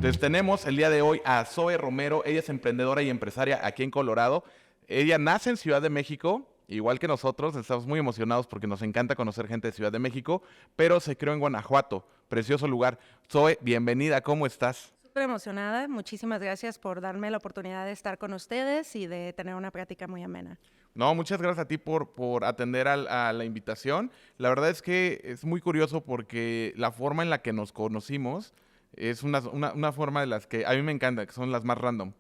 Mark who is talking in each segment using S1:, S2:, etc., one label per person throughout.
S1: Entonces tenemos el día de hoy a Zoe Romero. Ella es emprendedora y empresaria aquí en Colorado. Ella nace en Ciudad de México, igual que nosotros. Estamos muy emocionados porque nos encanta conocer gente de Ciudad de México, pero se crió en Guanajuato, precioso lugar. Zoe, bienvenida, ¿cómo estás?
S2: Súper emocionada, muchísimas gracias por darme la oportunidad de estar con ustedes y de tener una plática muy amena.
S1: No, muchas gracias a ti por atender a la invitación. La verdad es que es muy curioso porque la forma en la que nos conocimos es una forma de las que a mí me encanta, que son las más random.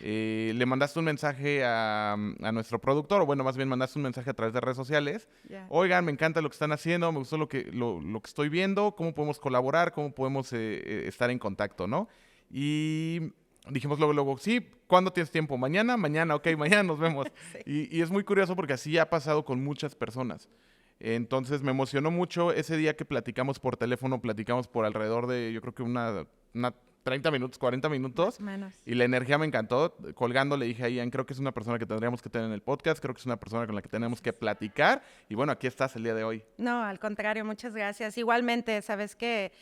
S1: Le mandaste un mensaje a nuestro productor, o bueno, más bien mandaste un mensaje a través de redes sociales.
S2: Ya.
S1: Oigan, me encanta lo que están haciendo, me gustó lo que estoy viendo, cómo podemos colaborar, cómo podemos estar en contacto, ¿no? Y dijimos luego, sí, ¿cuándo tienes tiempo? Mañana, ok, mañana nos vemos.
S2: Sí.
S1: Y es muy curioso porque así ha pasado con muchas personas. Entonces me emocionó mucho ese día que platicamos por teléfono, platicamos por alrededor de, yo creo que una 30 minutos, 40 minutos,
S2: Más o menos.
S1: y la energía me encantó. Colgando le dije a Ian, creo que es una persona que tendríamos que tener en el podcast, creo que es una persona con la que tenemos que platicar, y bueno, aquí estás el día de hoy.
S2: No, al contrario, muchas gracias. Igualmente, sabes que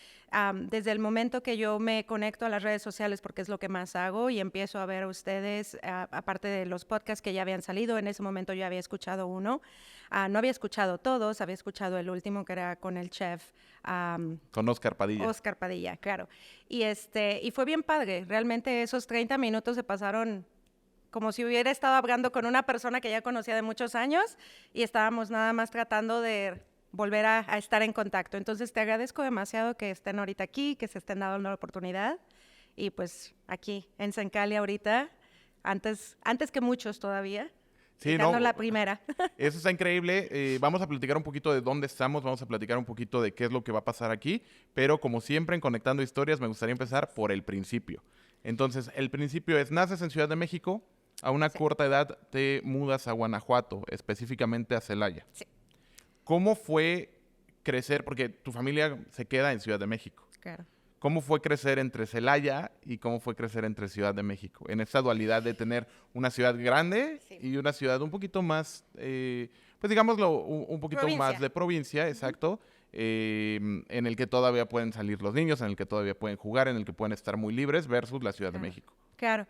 S2: desde el momento que yo me conecto a las redes sociales, porque es lo que más hago, y empiezo a ver a ustedes, aparte de los podcasts que ya habían salido, en ese momento yo había escuchado uno. No había escuchado todos, había escuchado el último que era con el chef
S1: Con Oscar Padilla.
S2: Oscar Padilla, claro. Y fue bien padre. Realmente esos 30 minutos se pasaron como si hubiera estado hablando con una persona que ya conocía de muchos años y estábamos nada más tratando de volver a estar en contacto. Entonces te agradezco demasiado que estén ahorita aquí, que se estén dando la oportunidad y pues aquí en Sencali ahorita, antes que muchos todavía,
S1: Sí,
S2: dando
S1: no,
S2: la primera.
S1: eso está increíble. Vamos a platicar un poquito de dónde estamos, vamos a platicar un poquito de qué es lo que va a pasar aquí, pero como siempre en Conectando Historias me gustaría empezar por el principio. Entonces, el principio es, naces en Ciudad de México, a una
S2: Sí,
S1: corta edad te mudas a Guanajuato, específicamente a Celaya.
S2: sí,
S1: ¿Cómo fue crecer? Porque tu familia se queda en Ciudad de México.
S2: claro.
S1: ¿Cómo fue crecer entre Celaya y cómo fue crecer entre Ciudad de México? En esta dualidad de tener una ciudad grande
S2: Sí.
S1: y una ciudad un poquito más, pues digámoslo, un poquito más
S2: Provincia.
S1: de provincia, exacto, en el que todavía pueden salir los niños, en el que todavía pueden jugar, en el que pueden estar muy libres versus la Ciudad de
S2: Claro.
S1: México.
S2: Claro.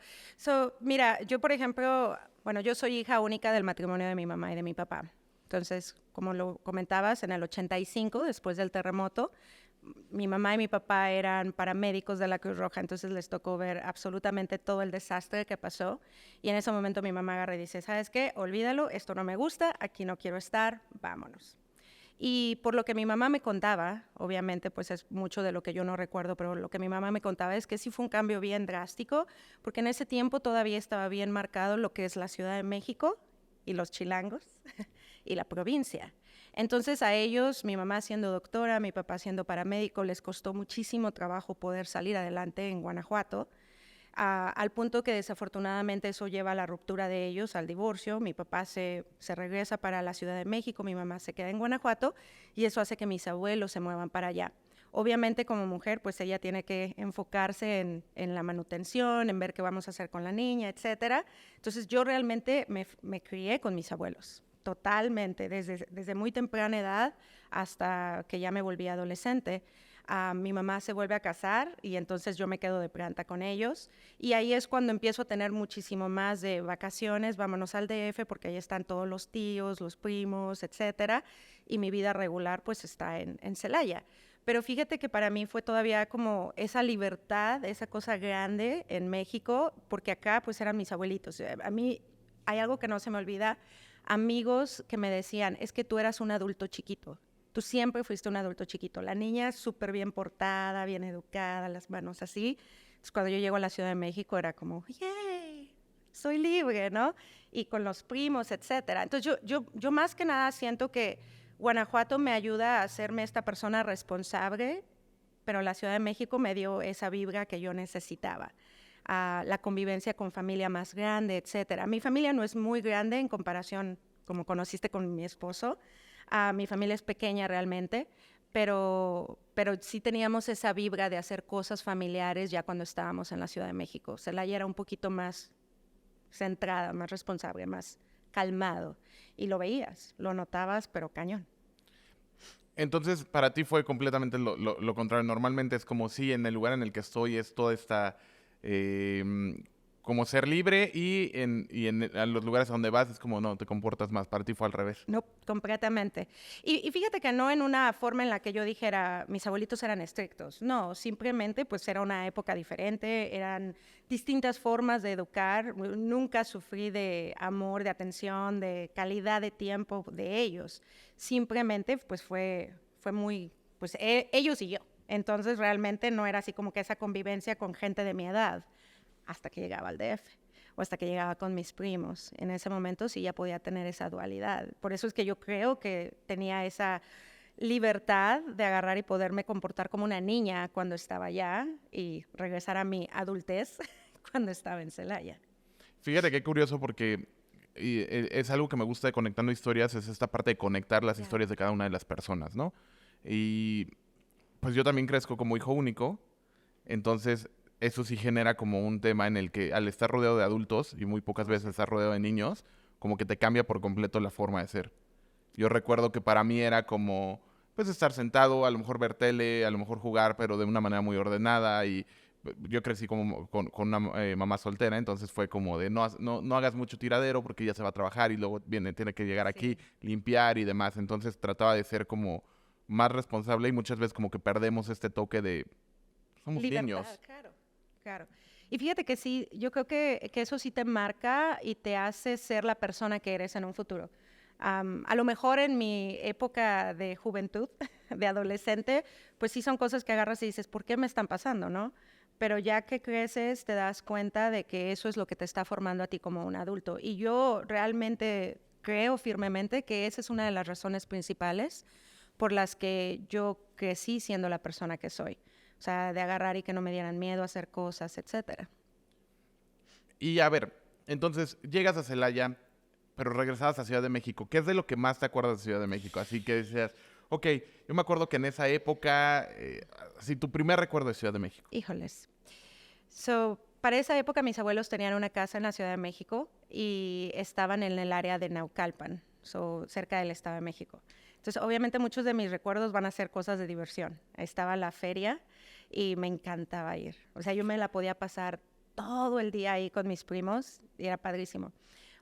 S2: Mira, yo por ejemplo, bueno, yo soy hija única del matrimonio de mi mamá y de mi papá. Entonces, como lo comentabas, en el 85, después del terremoto, mi mamá y mi papá eran paramédicos de la Cruz Roja, entonces les tocó ver absolutamente todo el desastre que pasó. Y en ese momento mi mamá agarra y dice, ¿sabes qué? Olvídalo, esto no me gusta, aquí no quiero estar, vámonos. Y por lo que mi mamá me contaba, obviamente pues es mucho de lo que yo no recuerdo, pero lo que mi mamá me contaba es que sí fue un cambio bien drástico, porque en ese tiempo todavía estaba bien marcado lo que es la Ciudad de México y los chilangos y la provincia. Entonces a ellos, mi mamá siendo doctora, mi papá siendo paramédico, les costó muchísimo trabajo poder salir adelante en Guanajuato, al punto que desafortunadamente eso lleva a la ruptura de ellos, al divorcio. Mi papá se regresa para la Ciudad de México, mi mamá se queda en Guanajuato y eso hace que mis abuelos se muevan para allá. Obviamente como mujer, pues ella tiene que enfocarse en la manutención, en ver qué vamos a hacer con la niña, etcétera. Entonces yo realmente me crié con mis abuelos, totalmente, desde muy temprana edad hasta que ya me volví adolescente. Mi mamá se vuelve a casar y entonces yo me quedo de planta con ellos. Y ahí es cuando empiezo a tener muchísimo más de vacaciones, vámonos al DF porque ahí están todos los tíos, los primos, etcétera. Y mi vida regular pues está en Celaya. Pero fíjate que para mí fue todavía como esa libertad, esa cosa grande en México, porque acá pues eran mis abuelitos. A mí hay algo que no se me olvida, amigos que me decían, es que tú eras un adulto chiquito. Tú siempre fuiste un adulto chiquito. La niña súper bien portada, bien educada, las manos así. Entonces, cuando yo llego a la Ciudad de México era como, ¡yay! Soy libre, ¿no? Y con los primos, etcétera. Entonces, yo más que nada siento que Guanajuato me ayuda a hacerme esta persona responsable, pero la Ciudad de México me dio esa vibra que yo necesitaba. La convivencia con familia más grande, etcétera. Mi familia no es muy grande en comparación, como conociste con mi esposo. Mi familia es pequeña realmente, pero sí teníamos esa vibra de hacer cosas familiares ya cuando estábamos en la Ciudad de México. Celaya era un poquito más centrada, más responsable, más calmado. Y lo veías, lo notabas, pero cañón.
S1: Entonces, para ti fue completamente lo contrario. Normalmente es como si en el lugar en el que estoy es toda esta... eh, como ser libre a los lugares a donde vas es como, no, te comportas más. Para ti fue al revés.
S2: No, completamente. Y fíjate que no en una forma en la que yo dijera, mis abuelitos eran estrictos. No, simplemente pues era una época diferente, eran distintas formas de educar. Nunca sufrí de amor, de atención, de calidad de tiempo de ellos. Simplemente pues fue muy, pues ellos y yo. Entonces realmente no era así como que esa convivencia con gente de mi edad hasta que llegaba al DF o hasta que llegaba con mis primos. En ese momento sí ya podía tener esa dualidad. Por eso es que yo creo que tenía esa libertad de agarrar y poderme comportar como una niña cuando estaba allá y regresar a mi adultez cuando estaba en Celaya.
S1: Fíjate qué curioso porque es algo que me gusta de Conectando Historias, es esta parte de conectar las
S2: Yeah.
S1: historias de cada una de las personas, ¿no? Y pues yo también crezco como hijo único, entonces eso sí genera como un tema en el que al estar rodeado de adultos y muy pocas veces estar rodeado de niños, como que te cambia por completo la forma de ser. Yo recuerdo que para mí era como, pues estar sentado, a lo mejor ver tele, a lo mejor jugar, pero de una manera muy ordenada y yo crecí como con una mamá soltera, entonces fue como de no hagas mucho tiradero porque ella se va a trabajar y luego tiene que llegar aquí,
S2: Sí.
S1: limpiar y demás. Entonces trataba de ser como más responsable y muchas veces como que perdemos este toque de somos
S2: Libertad,
S1: niños.
S2: claro, claro. Y fíjate que sí, yo creo que eso sí te marca y te hace ser la persona que eres en un futuro. A lo mejor en mi época de juventud, de adolescente, pues sí son cosas que agarras y dices, ¿por qué me están pasando, no? Pero ya que creces te das cuenta de que eso es lo que te está formando a ti como un adulto. Y yo realmente creo firmemente que esa es una de las razones principales por las que yo crecí siendo la persona que soy. O sea, de agarrar y que no me dieran miedo a hacer cosas, etcétera.
S1: Y a ver, entonces llegas a Celaya, pero regresabas a Ciudad de México. ¿Qué es de lo que más te acuerdas de Ciudad de México? Así que decías, ok, yo me acuerdo que en esa época, así tu primer recuerdo de Ciudad de México.
S2: Híjoles. Para esa época mis abuelos tenían una casa en la Ciudad de México y estaban en el área de Naucalpan, cerca del Estado de México. Entonces, obviamente muchos de mis recuerdos van a ser cosas de diversión. Estaba la feria y me encantaba ir. O sea, yo me la podía pasar todo el día ahí con mis primos y era padrísimo.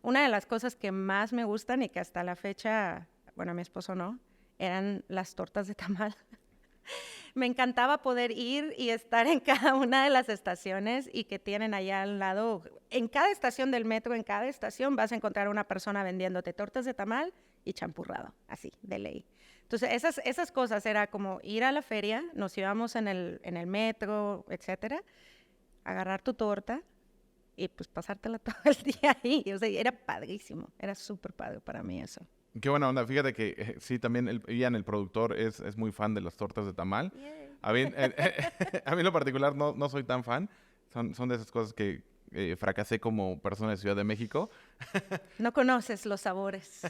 S2: Una de las cosas que más me gustan y que hasta la fecha, bueno, a mi esposo no, eran las tortas de tamal. Me encantaba poder ir y estar en cada una de las estaciones y que tienen allá al lado, en cada estación del metro, en cada estación vas a encontrar una persona vendiéndote tortas de tamal y champurrado, así, de ley. Entonces, esas cosas era como ir a la feria, nos íbamos en el metro, etcétera, agarrar tu torta y pues pasártela todo el día ahí. O sea, era padrísimo, era súper padre para mí eso.
S1: Qué buena onda. Fíjate que sí, también Ian, el productor, es muy fan de las tortas de tamal.
S2: Yay.
S1: A mí, a mí en lo particular no soy tan fan. Son de esas cosas que fracasé como persona de Ciudad de México.
S2: No conoces los sabores.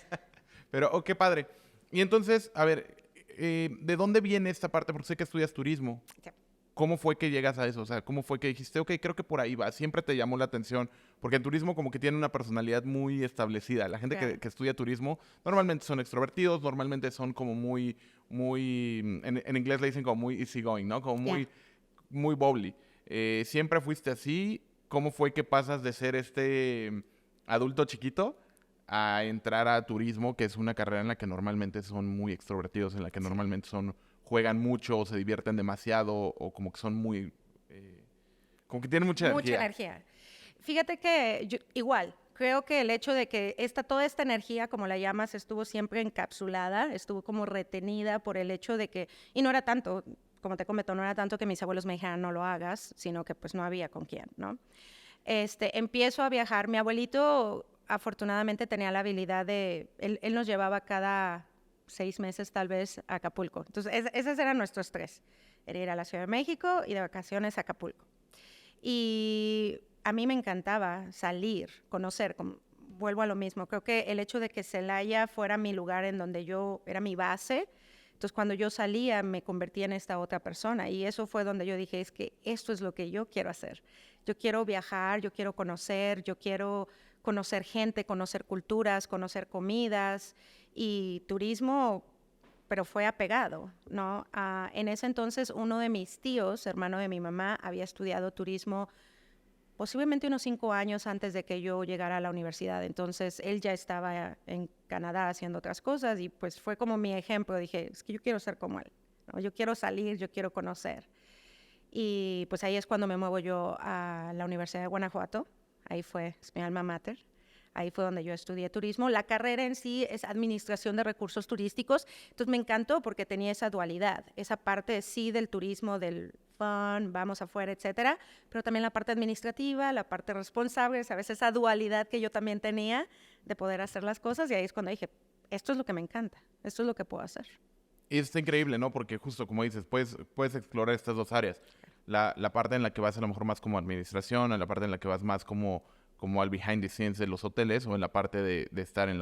S1: Pero, oh, qué padre. Y entonces, a ver, ¿de dónde viene esta parte? Porque sé que estudias turismo.
S2: Sí.
S1: ¿Cómo fue que llegas a eso? O sea, ¿cómo fue que dijiste, ok, creo que por ahí va? Siempre te llamó la atención, porque el turismo como que tiene una personalidad muy establecida. La gente
S2: Claro.
S1: que estudia turismo normalmente son extrovertidos, normalmente son como en inglés le dicen como muy easygoing, ¿no? Como
S2: Ya.
S1: muy bubbly. ¿Siempre fuiste así? ¿Cómo fue que pasas de ser este adulto chiquito a entrar a turismo, que es una carrera en la que normalmente son muy extrovertidos, en la que
S2: Sí.
S1: normalmente juegan mucho o se divierten demasiado o como que son muy, como que tienen mucha
S2: Mucha
S1: energía?
S2: energía. Fíjate que igual, creo que el hecho de que toda esta energía, como la llamas, estuvo siempre encapsulada, estuvo como retenida por el hecho de que, y no era tanto, como te comento, no era tanto que mis abuelos me dijeran no lo hagas, sino que pues no había con quién, ¿no? Empiezo a viajar. Mi abuelito afortunadamente tenía la habilidad él nos llevaba cada 6 meses tal vez a Acapulco. Entonces, esos eran nuestros tres. Era ir a la Ciudad de México y de vacaciones a Acapulco. Y a mí me encantaba salir, conocer, vuelvo a lo mismo. Creo que el hecho de que Celaya fuera mi lugar en donde yo era mi base, entonces cuando yo salía me convertía en esta otra persona y eso fue donde yo dije, es que esto es lo que yo quiero hacer. Yo quiero viajar, yo quiero conocer gente, conocer culturas, conocer comidas y turismo pero fue apegado, ¿no? En ese entonces, uno de mis tíos, hermano de mi mamá, había estudiado turismo posiblemente unos 5 años antes de que yo llegara a la universidad. Entonces, él ya estaba en Canadá haciendo otras cosas y pues fue como mi ejemplo. Dije, es que yo quiero ser como él, ¿no? Yo quiero salir, yo quiero conocer. Y pues ahí es cuando me muevo yo a la Universidad de Guanajuato. Ahí fue, es mi alma mater. Ahí fue donde yo estudié turismo. La carrera en sí es administración de recursos turísticos. Entonces me encantó porque tenía esa dualidad, esa parte sí del turismo, del fun, vamos afuera, etcétera, pero también la parte administrativa, la parte responsable, ¿sabes? Esa dualidad que yo también tenía de poder hacer las cosas. Y ahí es cuando dije, esto es lo que me encanta, esto es lo que puedo hacer.
S1: Y está increíble, ¿no? Porque justo como dices, puedes explorar estas dos áreas. La parte en la que vas a lo mejor más como administración, en la parte en la que vas más como al behind the scenes de los hoteles, o en la parte de estar en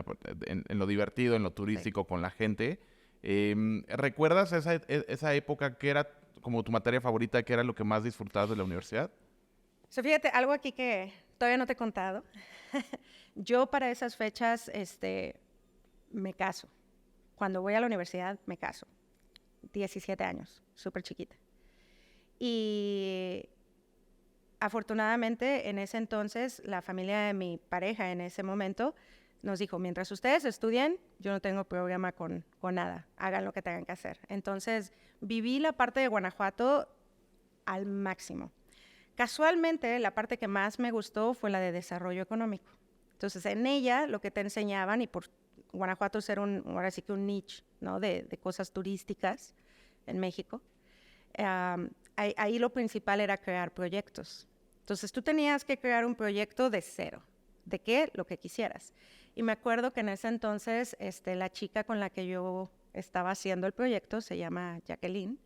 S1: lo divertido, en lo turístico, sí, con la gente. ¿Recuerdas esa época que era como tu materia favorita, que era lo que más disfrutabas de la universidad?
S2: So, fíjate, algo aquí que todavía no te he contado. Yo para esas fechas me caso. Cuando voy a la universidad me caso. 17 años, súper chiquita. Y afortunadamente en ese entonces la familia de mi pareja en ese momento nos dijo, mientras ustedes estudien, yo no tengo problema con nada, hagan lo que tengan que hacer. Entonces viví la parte de Guanajuato al máximo. Casualmente la parte que más me gustó fue la de desarrollo económico. Entonces en ella lo que te enseñaban, y por Guanajuato ser ahora sí que un niche, ¿no? de cosas turísticas en México, ahí lo principal era crear proyectos. Entonces tú tenías que crear un proyecto de cero. ¿De qué? Lo que quisieras. Y me acuerdo que en ese entonces la chica con la que yo estaba haciendo el proyecto se llama Jacqueline.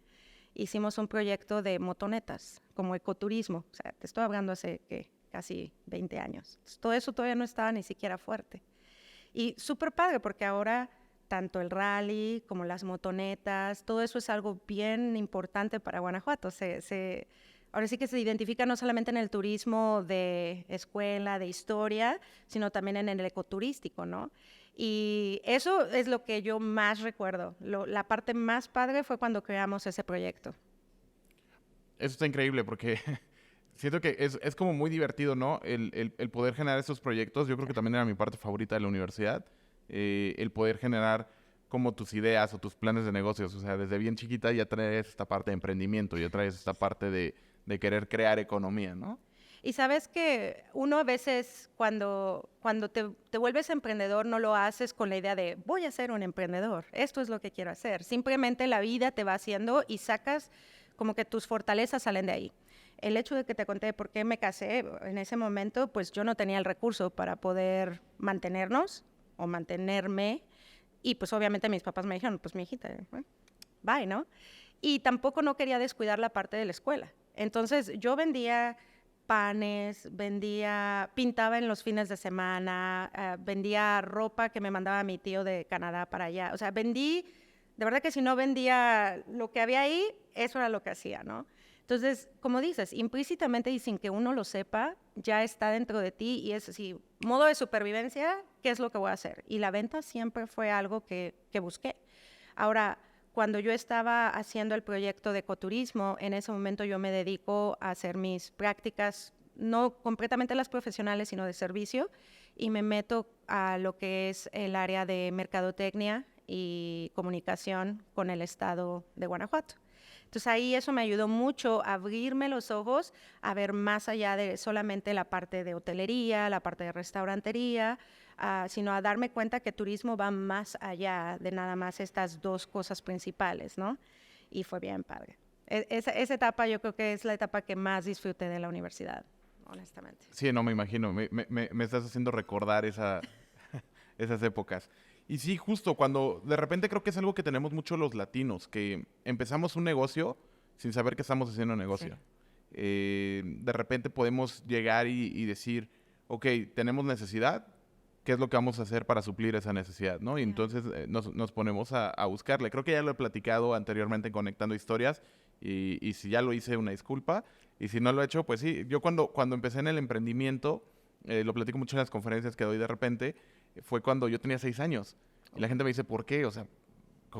S2: Hicimos un proyecto de motonetas, como ecoturismo. O sea, te estoy hablando hace casi 20 años. Entonces, todo eso todavía no estaba ni siquiera fuerte. Y súper padre, porque ahora tanto el rally como las motonetas, todo eso es algo bien importante para Guanajuato. Ahora sí que se identifica no solamente en el turismo de escuela, de historia, sino también en el ecoturístico, ¿no? Y eso es lo que yo más recuerdo. La parte más padre fue cuando creamos ese proyecto.
S1: Eso está increíble porque siento que es como muy divertido, ¿no? El poder generar estos proyectos. Yo creo que también era mi parte favorita de la universidad. El poder generar como tus ideas o tus planes de negocios. O sea, desde bien chiquita ya traes esta parte de emprendimiento, ya traes esta parte de querer crear economía, ¿no?
S2: Y sabes que uno a veces cuando te vuelves emprendedor no lo haces con la idea de voy a ser un emprendedor, esto es lo que quiero hacer. Simplemente la vida te va haciendo y sacas como que tus fortalezas salen de ahí. El hecho de que te conté por qué me casé en ese momento, pues yo no tenía el recurso para poder mantenernos o mantenerme. Y pues obviamente mis papás me dijeron, pues mi hijita, bye, ¿no? Y tampoco no quería descuidar la parte de la escuela. Entonces yo vendía panes, pintaba en los fines de semana, vendía ropa que me mandaba mi tío de Canadá para allá. O sea, de verdad que si no vendía lo que había ahí, eso era lo que hacía, ¿no? Entonces, como dices, implícitamente y sin que uno lo sepa, ya está dentro de ti y es así, modo de supervivencia, ¿qué es lo que voy a hacer? Y la venta siempre fue algo que busqué. Ahora, cuando yo estaba haciendo el proyecto de ecoturismo, en ese momento yo me dedico a hacer mis prácticas, no completamente las profesionales, sino de servicio, y me meto a lo que es el área de mercadotecnia y comunicación con el estado de Guanajuato. Entonces ahí eso me ayudó mucho a abrirme los ojos, a ver más allá de solamente la parte de hotelería, la parte de restaurantería, sino a darme cuenta que turismo va más allá de nada más estas dos cosas principales, ¿no? Y fue bien padre. Esa etapa yo creo que es la etapa que más disfruté de la universidad, honestamente.
S1: Sí, no, me imagino. Me estás haciendo recordar esas épocas. Y sí, justo cuando de repente creo que es algo que tenemos mucho los latinos, que empezamos un negocio sin saber que estamos haciendo un negocio. Sí. De repente podemos llegar y decir, ok, tenemos necesidad, ¿qué es lo que vamos a hacer para suplir esa necesidad? ¿No? Y entonces nos ponemos a buscarle. Creo que ya lo he platicado anteriormente en Conectando Historias y si ya lo hice, una disculpa. Y si no lo he hecho, pues sí. Yo cuando empecé en el emprendimiento, lo platico mucho en las conferencias que doy de repente, fue cuando yo tenía 6 años. Y la gente me dice, ¿por qué? O sea,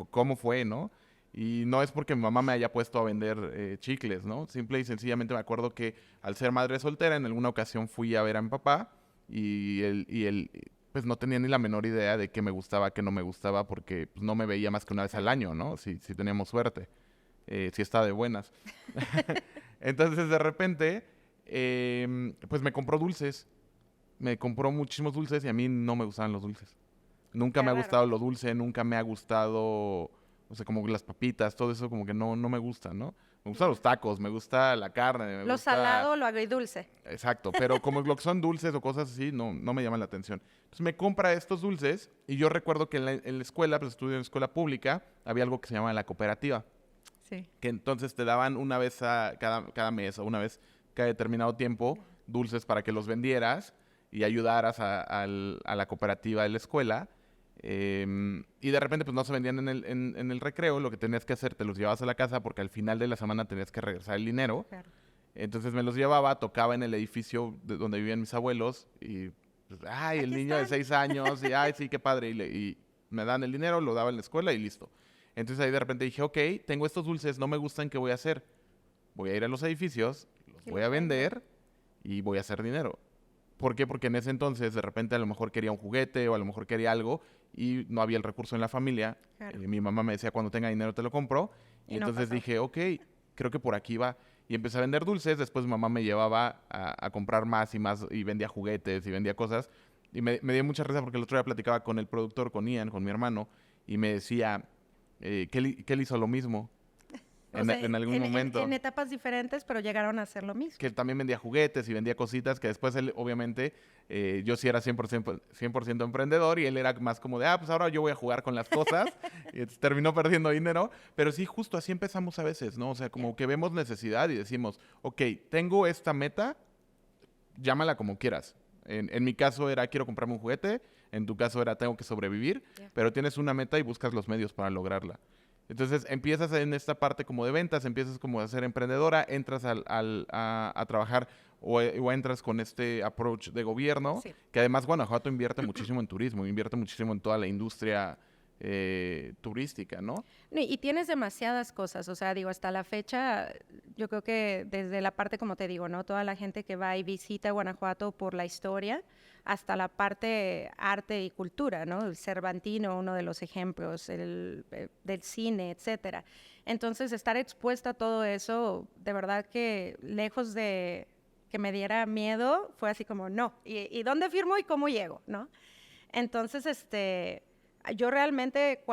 S1: cómo fue, ¿no? Y no es porque mi mamá me haya puesto a vender chicles, ¿no? Simple y sencillamente me acuerdo que al ser madre soltera, en alguna ocasión fui a ver a mi papá y él pues no tenía ni la menor idea de qué me gustaba, qué no me gustaba, porque pues, no me veía más que una vez al año, ¿no? Si teníamos suerte, si estaba de buenas. Entonces, de repente, pues me compró dulces. Me compró muchísimos dulces y a mí no me gustaban los dulces. Nunca
S2: Qué
S1: me ha
S2: raro.
S1: gustado lo dulce, nunca me ha gustado, o sea, como las papitas, todo eso como que no me gusta, ¿no? Me gustan los tacos, me gusta la carne, me
S2: Lo
S1: gusta...
S2: salado, lo agridulce.
S1: Exacto, pero como lo que son dulces o cosas así, no me llaman la atención. Entonces me compra estos dulces y yo recuerdo que en la escuela, pues estudio en escuela pública, había algo que se llamaba la cooperativa,
S2: Sí.
S1: que entonces te daban una vez cada mes o una vez cada determinado tiempo dulces para que los vendieras y ayudaras a la cooperativa de la escuela. Y de repente pues no se vendían en el recreo, lo que tenías que hacer, te los llevabas a la casa porque al final de la semana tenías que regresar el dinero.
S2: Claro.
S1: Entonces me los llevaba, tocaba en el edificio donde vivían mis abuelos y, pues, ay, el
S2: Aquí
S1: niño de
S2: están.
S1: 6 años, y ay, sí, qué padre. Y me dan el dinero, lo daba en la escuela y listo. Entonces ahí de repente dije, ok, tengo estos dulces, no me gustan, ¿qué voy a hacer? Voy a ir a los edificios, los
S2: Y
S1: voy
S2: los
S1: a
S2: vendo.
S1: vender y voy a hacer dinero. ¿Por qué? Porque en ese entonces de repente a lo mejor quería un juguete o a lo mejor quería algo y no había el recurso en la familia.
S2: Claro.
S1: Mi mamá me decía, cuando tenga dinero te lo compro. Y
S2: Y no
S1: entonces
S2: pasó.
S1: dije, ok, creo que por aquí va. Y empecé a vender dulces. Después mi mamá me llevaba a comprar más y más y vendía juguetes y vendía cosas. Y me dio mucha risa porque el otro día platicaba con el productor, con Ian, con mi hermano, y me decía que él hizo lo mismo
S2: O sea,
S1: en algún
S2: en
S1: momento.
S2: etapas diferentes, pero llegaron a hacer lo mismo.
S1: Que él también vendía juguetes y vendía cositas, que después él, obviamente, yo sí era 100% emprendedor y él era más como de, pues ahora yo voy a jugar con las cosas y terminó perdiendo dinero, pero sí, justo así empezamos a veces, ¿no? O sea,
S2: Ya.
S1: como que vemos necesidad y decimos, ok, tengo esta meta, llámala como quieras. En mi caso era, quiero comprarme un juguete, en tu caso era, tengo que sobrevivir,
S2: Ya.
S1: pero tienes una meta y buscas los medios para lograrla. Entonces empiezas en esta parte como de ventas, empiezas como a ser emprendedora, entras a trabajar o entras con este approach de gobierno,
S2: Sí.
S1: que además Guanajuato invierte muchísimo en turismo, invierte muchísimo en toda la industria turística, ¿no?
S2: No, y tienes demasiadas cosas, o sea, digo, hasta la fecha, yo creo que desde la parte, como te digo, ¿no? Toda la gente que va y visita Guanajuato por la historia, hasta la parte arte y cultura, ¿no? El Cervantino, uno de los ejemplos, del cine, etcétera. Entonces, estar expuesta a todo eso, de verdad que lejos de que me diera miedo, fue así como, no, ¿y dónde firmo y cómo llego, no? Entonces, yo realmente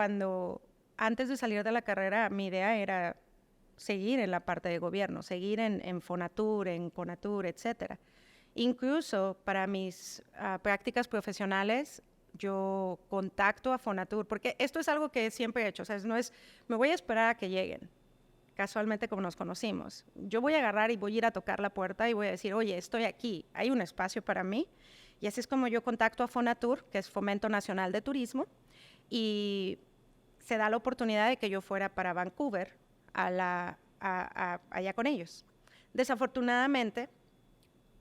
S2: antes de salir de la carrera, mi idea era seguir en la parte de gobierno, seguir en Fonatur, en Conatur, etcétera. Incluso para mis prácticas profesionales, yo contacto a Fonatur, porque esto es algo que siempre he hecho, o sea, no es, me voy a esperar a que lleguen, casualmente como nos conocimos. Yo voy a agarrar y voy a ir a tocar la puerta y voy a decir, oye, estoy aquí, hay un espacio para mí. Y así es como yo contacto a Fonatur, que es Fomento Nacional de Turismo, y se da la oportunidad de que yo fuera para Vancouver allá con ellos. Desafortunadamente,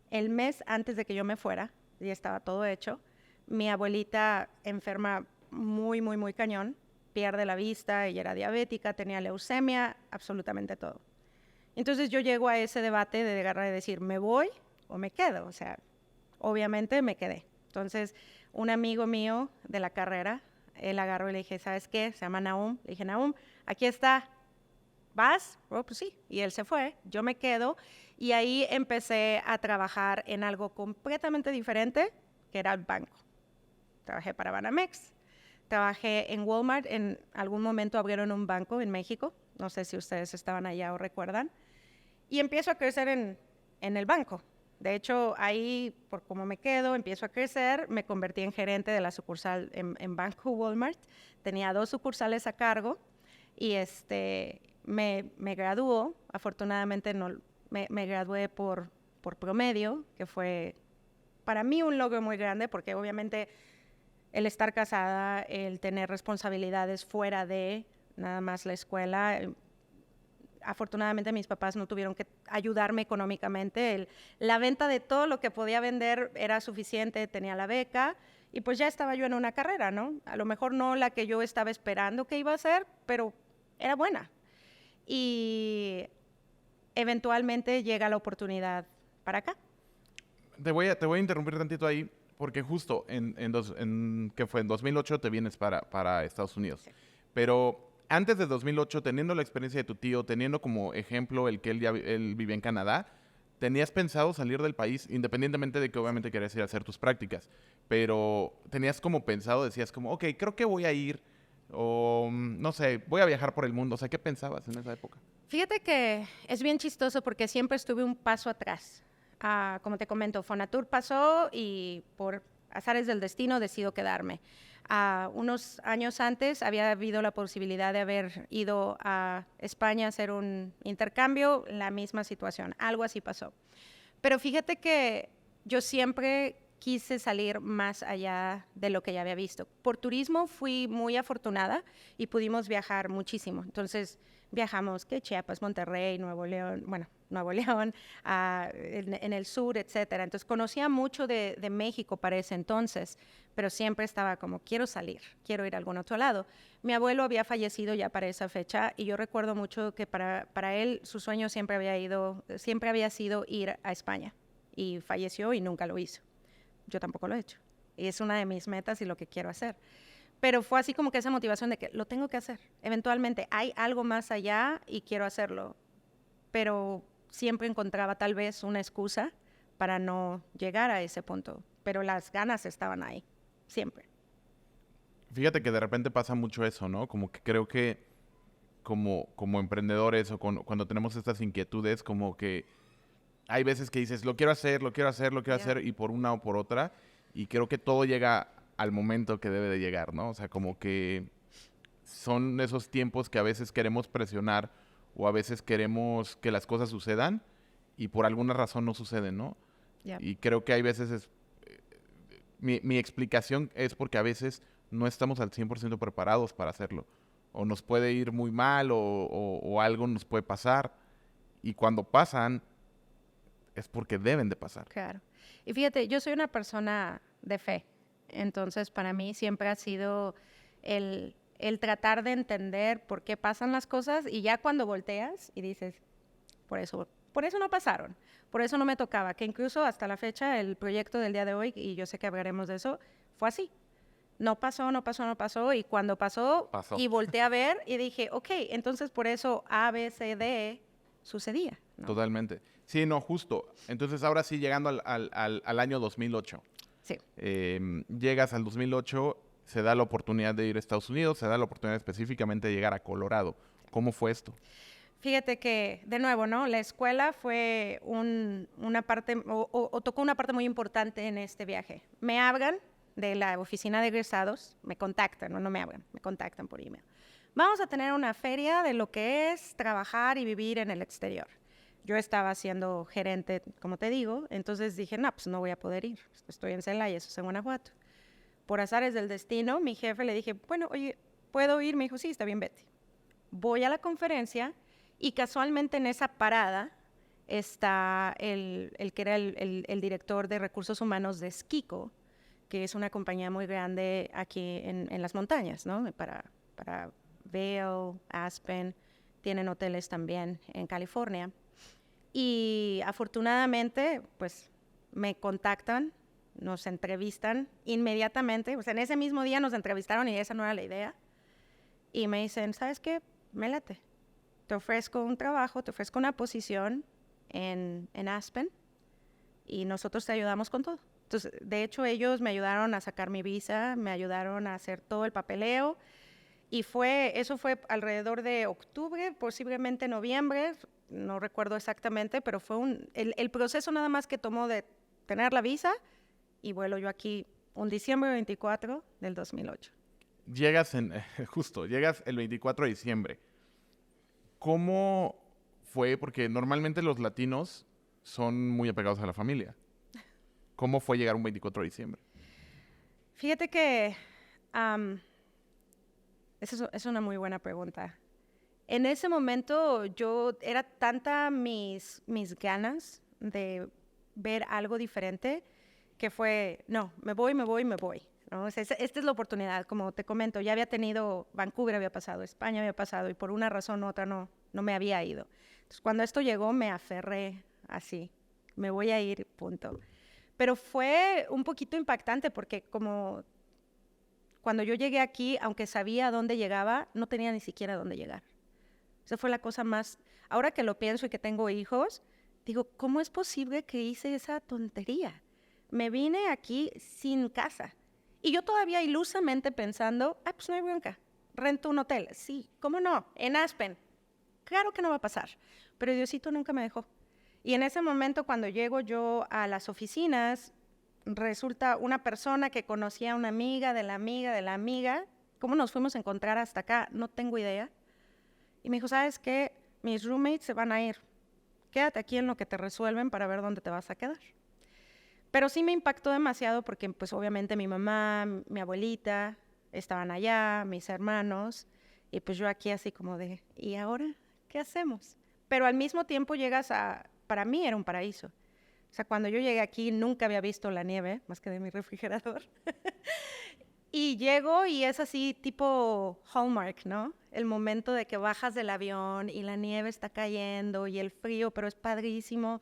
S2: el mes antes de que yo me fuera, ya estaba todo hecho, mi abuelita enferma muy, muy, muy cañón, pierde la vista, ella era diabética, tenía leucemia, absolutamente todo. Entonces yo llego a ese debate de agarrar y decir, ¿me voy o me quedo? O sea, obviamente me quedé. Entonces, un amigo mío de la carrera, él agarró y le dije, ¿sabes qué? Se llama Nahum. Le dije, Nahum, aquí está, ¿vas? Oh, pues sí. Y él se fue, yo me quedo. Y ahí empecé a trabajar en algo completamente diferente, que era el banco. Trabajé para Banamex, trabajé en Walmart, en algún momento abrieron un banco en México, no sé si ustedes estaban allá o recuerdan, y empiezo a crecer en el banco. De hecho, ahí, por cómo me quedo, empiezo a crecer, me convertí en gerente de la sucursal en Banco Walmart, tenía 2 sucursales a cargo y me graduó, afortunadamente no, me gradué por promedio, que fue para mí un logro muy grande porque obviamente el estar casada, el tener responsabilidades fuera de nada más la escuela, afortunadamente mis papás no tuvieron que ayudarme económicamente. La venta de todo lo que podía vender era suficiente, tenía la beca Y pues ya estaba yo en una carrera, ¿no? A lo mejor no la que yo estaba esperando que iba a ser, pero era buena. Y eventualmente llega la oportunidad para acá.
S1: Te voy a interrumpir tantito ahí, porque justo ¿qué fue? En 2008 te vienes para Estados Unidos.
S2: Sí.
S1: Pero antes de 2008, teniendo la experiencia de tu tío, teniendo como ejemplo el que él vivía en Canadá, ¿tenías pensado salir del país, independientemente de que obviamente querías ir a hacer tus prácticas? Pero tenías como pensado, decías como, ok, creo que voy a ir, o no sé, voy a viajar por el mundo. O sea, ¿qué pensabas en esa época?
S2: Fíjate que es bien chistoso porque siempre estuve un paso atrás. Como te comento, Fonatur pasó y por azares del destino decido quedarme. Unos años antes había habido la posibilidad de haber ido a España a hacer un intercambio, la misma situación, algo así pasó. Pero fíjate que yo siempre quise salir más allá de lo que ya había visto. Por turismo fui muy afortunada y pudimos viajar muchísimo. Entonces viajamos que Chiapas, Monterrey, Nuevo León, bueno, Nuevo León, en el sur, etcétera. Entonces conocía mucho de México para ese entonces, pero siempre estaba como, quiero salir, quiero ir a algún otro lado. Mi abuelo había fallecido ya para esa fecha y yo recuerdo mucho que para él su sueño siempre había sido ir a España y falleció y nunca lo hizo. Yo tampoco lo he hecho. Y es una de mis metas y lo que quiero hacer. Pero fue así como que esa motivación de que lo tengo que hacer. Eventualmente hay algo más allá y quiero hacerlo. Pero siempre encontraba tal vez una excusa para no llegar a ese punto. Pero las ganas estaban ahí, siempre.
S1: Fíjate que de repente pasa mucho eso, ¿no? Como que creo que como emprendedores o cuando tenemos estas inquietudes, como que hay veces que dices, lo quiero hacer, lo quiero hacer, lo quiero
S2: Yeah.
S1: hacer, y por una o por otra, y creo que todo llega al momento que debe de llegar, ¿no? O sea, como que son esos tiempos que a veces queremos presionar o a veces queremos que las cosas sucedan y por alguna razón no suceden, ¿no?
S2: Yeah.
S1: Y creo que hay veces mi explicación es porque a veces no estamos al 100% preparados para hacerlo. O nos puede ir muy mal o algo nos puede pasar. Y cuando pasan, es porque deben de pasar.
S2: Claro. Y fíjate, yo soy una persona de fe. Entonces, para mí siempre ha sido el tratar de entender por qué pasan las cosas y ya cuando volteas y dices, por eso no pasaron, por eso no me tocaba, que incluso hasta la fecha el proyecto del día de hoy, y yo sé que hablaremos de eso, fue así. No pasó, no pasó, no pasó, y cuando pasó,
S1: Pasó.
S2: y volteé a ver y dije, ok, entonces por eso A, B, C, D sucedía, ¿no?
S1: Totalmente. Sí, no, justo. Entonces, ahora sí, llegando al año 2008.
S2: Sí.
S1: Llegas al 2008, se da la oportunidad de ir a Estados Unidos, se da la oportunidad específicamente de llegar a Colorado. ¿Cómo fue esto?
S2: Fíjate que, de nuevo, ¿no? La escuela fue una parte, o tocó una parte muy importante en este viaje. Me hablan de la oficina de egresados, me contactan, no me hablan, me contactan por email. Vamos a tener una feria de lo que es trabajar y vivir en el exterior. Yo estaba siendo gerente, como te digo, entonces dije, no, pues no voy a poder ir. Estoy en Celaya, eso es en Guanajuato. Por azares del destino, mi jefe le dije, bueno, oye, ¿puedo ir? Me dijo, sí, está bien, vete. Voy a la conferencia y casualmente en esa parada está el que era el director de recursos humanos de Skiko, que es una compañía muy grande aquí en las montañas, ¿no? Para Vail, Aspen, tienen hoteles también en California. Y afortunadamente, pues me contactan, nos entrevistan inmediatamente, o sea, en ese mismo día nos entrevistaron y esa no era la idea. Y me dicen, ¿sabes qué? Me late. Te ofrezco un trabajo, te ofrezco una posición en Aspen y nosotros te ayudamos con todo. Entonces, de hecho, ellos me ayudaron a sacar mi visa, me ayudaron a hacer todo el papeleo y eso fue alrededor de octubre, posiblemente noviembre, no recuerdo exactamente, pero fue el proceso nada más que tomó de tener la visa y vuelo yo aquí un diciembre 24 del 2008.
S1: Llegas llegas el 24 de diciembre. ¿Cómo fue? Porque normalmente los latinos son muy apegados a la familia. ¿Cómo fue llegar un 24 de diciembre?
S2: Fíjate que esa es una muy buena pregunta. En ese momento era tanta mis ganas de ver algo diferente que fue, no, me voy, ¿no? O sea, esta es la oportunidad, como te comento, ya había tenido Vancouver, había pasado, España había pasado, y por una razón u otra no me había ido. Entonces, cuando esto llegó, me aferré así, me voy a ir, punto. Pero fue un poquito impactante porque como cuando yo llegué aquí, aunque sabía a dónde llegaba, no tenía ni siquiera a dónde llegar. Esa fue la cosa más... Ahora que lo pienso y que tengo hijos, digo, ¿cómo es posible que hice esa tontería? Me vine aquí sin casa. Y yo todavía ilusamente pensando, pues no hay bronca, rento un hotel. Sí, ¿cómo no? En Aspen. Claro que no va a pasar. Pero Diosito nunca me dejó. Y en ese momento, cuando llego yo a las oficinas, resulta una persona que conocía a una amiga de la amiga de la amiga. ¿Cómo nos fuimos a encontrar hasta acá? No tengo idea. Y me dijo, ¿sabes qué? Mis roommates se van a ir. Quédate aquí en lo que te resuelven para ver dónde te vas a quedar. Pero sí me impactó demasiado porque, pues, obviamente mi mamá, mi abuelita estaban allá, mis hermanos, y pues yo aquí así como de, ¿y ahora qué hacemos? Pero al mismo tiempo para mí era un paraíso. O sea, cuando yo llegué aquí nunca había visto la nieve, más que de mi refrigerador. Y llego y es así tipo Hallmark, ¿no? El momento de que bajas del avión y la nieve está cayendo y el frío, pero es padrísimo.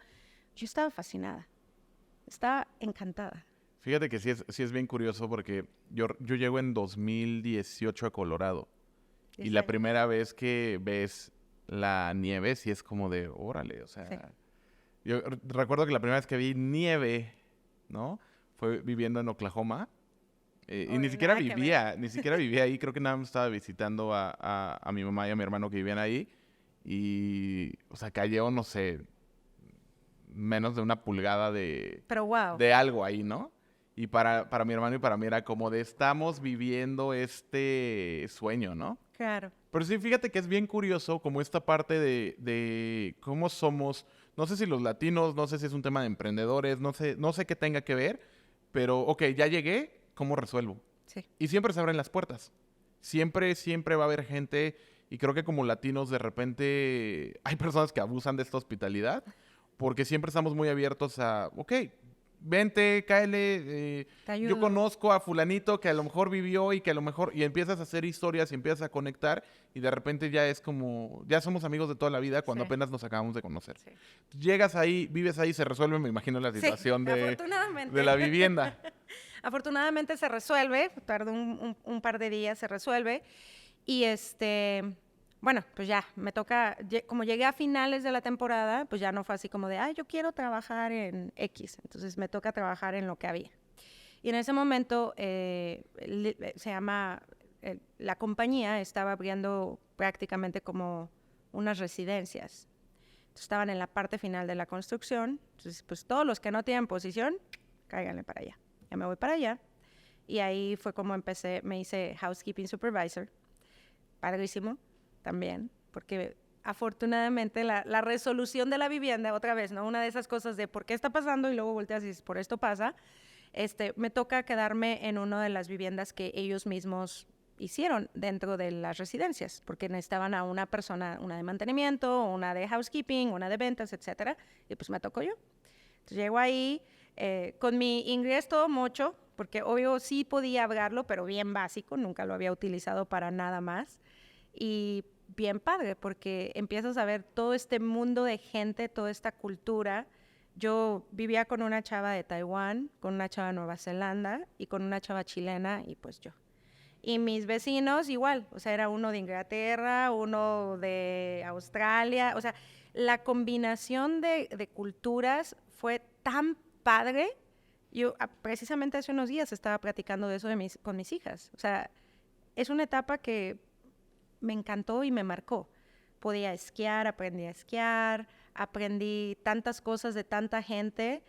S2: Yo estaba fascinada, estaba encantada.
S1: Fíjate que sí es bien curioso porque yo llego en 2018 a Colorado. Y la primera vez que ves la nieve, sí es como de, órale, o sea... Sí. Yo recuerdo que la primera vez que vi nieve, ¿no? Fue viviendo en Oklahoma. Y ni siquiera vivía ahí. Creo que nada más estaba visitando a mi mamá y a mi hermano que vivían ahí. Y, o sea, cayó, no sé, menos de una pulgada
S2: Pero wow.
S1: de algo ahí, ¿no? Y para mi hermano y para mí era como de estamos viviendo este sueño, ¿no?
S2: Claro.
S1: Pero sí, fíjate que es bien curioso como esta parte de cómo somos, no sé si los latinos, no sé si es un tema de emprendedores, no sé qué tenga que ver, pero ok, ya llegué, ¿cómo resuelvo?
S2: Sí.
S1: Y siempre se abren las puertas. Siempre va a haber gente, y creo que como latinos de repente hay personas que abusan de esta hospitalidad, porque siempre estamos muy abiertos a, ok, vente, cáele, yo conozco a fulanito que a lo mejor vivió y que a lo mejor, y empiezas a hacer historias y empiezas a conectar y de repente ya es como, ya somos amigos de toda la vida cuando apenas nos acabamos de conocer. Sí. Llegas ahí, vives ahí, se resuelve, me imagino, la situación de la vivienda.
S2: Afortunadamente se resuelve, tardó un par de días, se resuelve y bueno, pues ya, me toca, como llegué a finales de la temporada, pues ya no fue así como de, yo quiero trabajar en X, entonces me toca trabajar en lo que había. Y en ese momento, la compañía estaba abriendo prácticamente como unas residencias. Entonces, estaban en la parte final de la construcción, entonces pues todos los que no tienen posición, cáiganle para allá. Ya me voy para allá, y ahí fue como me hice housekeeping supervisor, padrísimo. También, porque afortunadamente la resolución de la vivienda, otra vez, ¿no? Una de esas cosas de por qué está pasando y luego volteas y dices, por esto pasa, me toca quedarme en una de las viviendas que ellos mismos hicieron dentro de las residencias, porque necesitaban a una persona, una de mantenimiento, una de housekeeping, una de ventas, etcétera, y pues me tocó yo. Entonces llego ahí con mi inglés todo mocho, porque obvio sí podía hablarlo, pero bien básico, nunca lo había utilizado para nada más. Y bien padre, porque empiezas a ver todo este mundo de gente, toda esta cultura. Yo vivía con una chava de Taiwán, con una chava de Nueva Zelanda y con una chava chilena y pues yo. Y mis vecinos igual, o sea, era uno de Inglaterra, uno de Australia, o sea, la combinación de culturas fue tan padre. Yo precisamente hace unos días estaba platicando de eso con mis hijas. O sea, es una etapa que me encantó y me marcó. Podía esquiar, aprendí a esquiar, aprendí tantas cosas de tanta gente,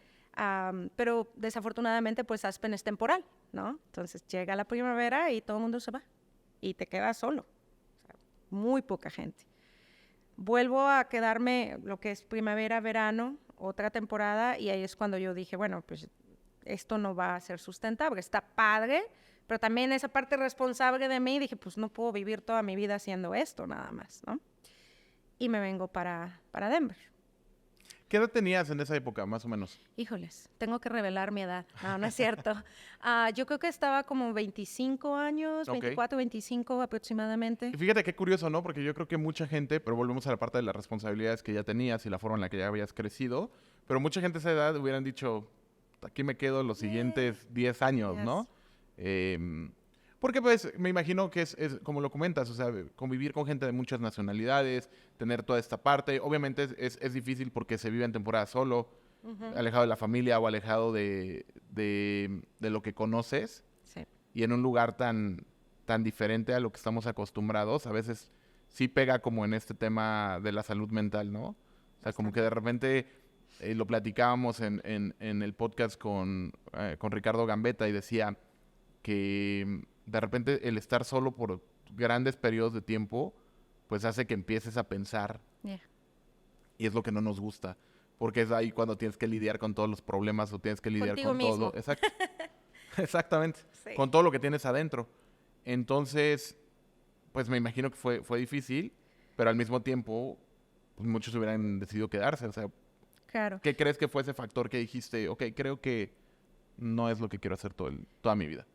S2: pero desafortunadamente pues Aspen es temporal, ¿no? Entonces llega la primavera y todo el mundo se va y te quedas solo. O sea, muy poca gente. Vuelvo a quedarme lo que es primavera, verano, otra temporada, y ahí es cuando yo dije, bueno, pues esto no va a ser sustentable. Está padre, pero también esa parte responsable de mí, dije, pues no puedo vivir toda mi vida haciendo esto nada más, ¿no? Y me vengo para Denver.
S1: ¿Qué edad tenías en esa época, más o menos?
S2: Híjoles, tengo que revelar mi edad. No, no es cierto. Yo creo que estaba como 25 años,
S1: Ok.
S2: 24, 25 aproximadamente.
S1: Y fíjate qué curioso, ¿no? Porque yo creo que mucha gente, pero volvemos a la parte de las responsabilidades que ya tenías y la forma en la que ya habías crecido, pero mucha gente a esa edad hubieran dicho, aquí me quedo los siguientes 10 años, ¿no?
S2: Yes.
S1: Porque pues me imagino que es como lo comentas, o sea, convivir con gente de muchas nacionalidades, tener toda esta parte, obviamente es difícil porque se vive en temporada solo, alejado de la familia o alejado de lo que conoces
S2: Sí,
S1: y en un lugar tan diferente a lo que estamos acostumbrados, a veces sí pega como en este tema de la salud mental, ¿no? O sea, como que de repente lo platicábamos en el podcast con Ricardo Gambetta y decía que de repente el estar solo por grandes periodos de tiempo, pues hace que empieces a pensar
S2: yeah.
S1: y es lo que no nos gusta, porque es ahí cuando tienes que lidiar con todos los problemas o tienes que lidiar
S2: Contigo
S1: con todo.
S2: mismo.
S1: Exacto. Exactamente.
S2: Sí.
S1: Con todo lo que tienes adentro. Entonces, pues me imagino que fue difícil, pero al mismo tiempo, pues muchos hubieran decidido quedarse. O sea,
S2: Claro.
S1: ¿qué crees que fue ese factor que dijiste, ok, creo que no es lo que quiero hacer toda mi vida?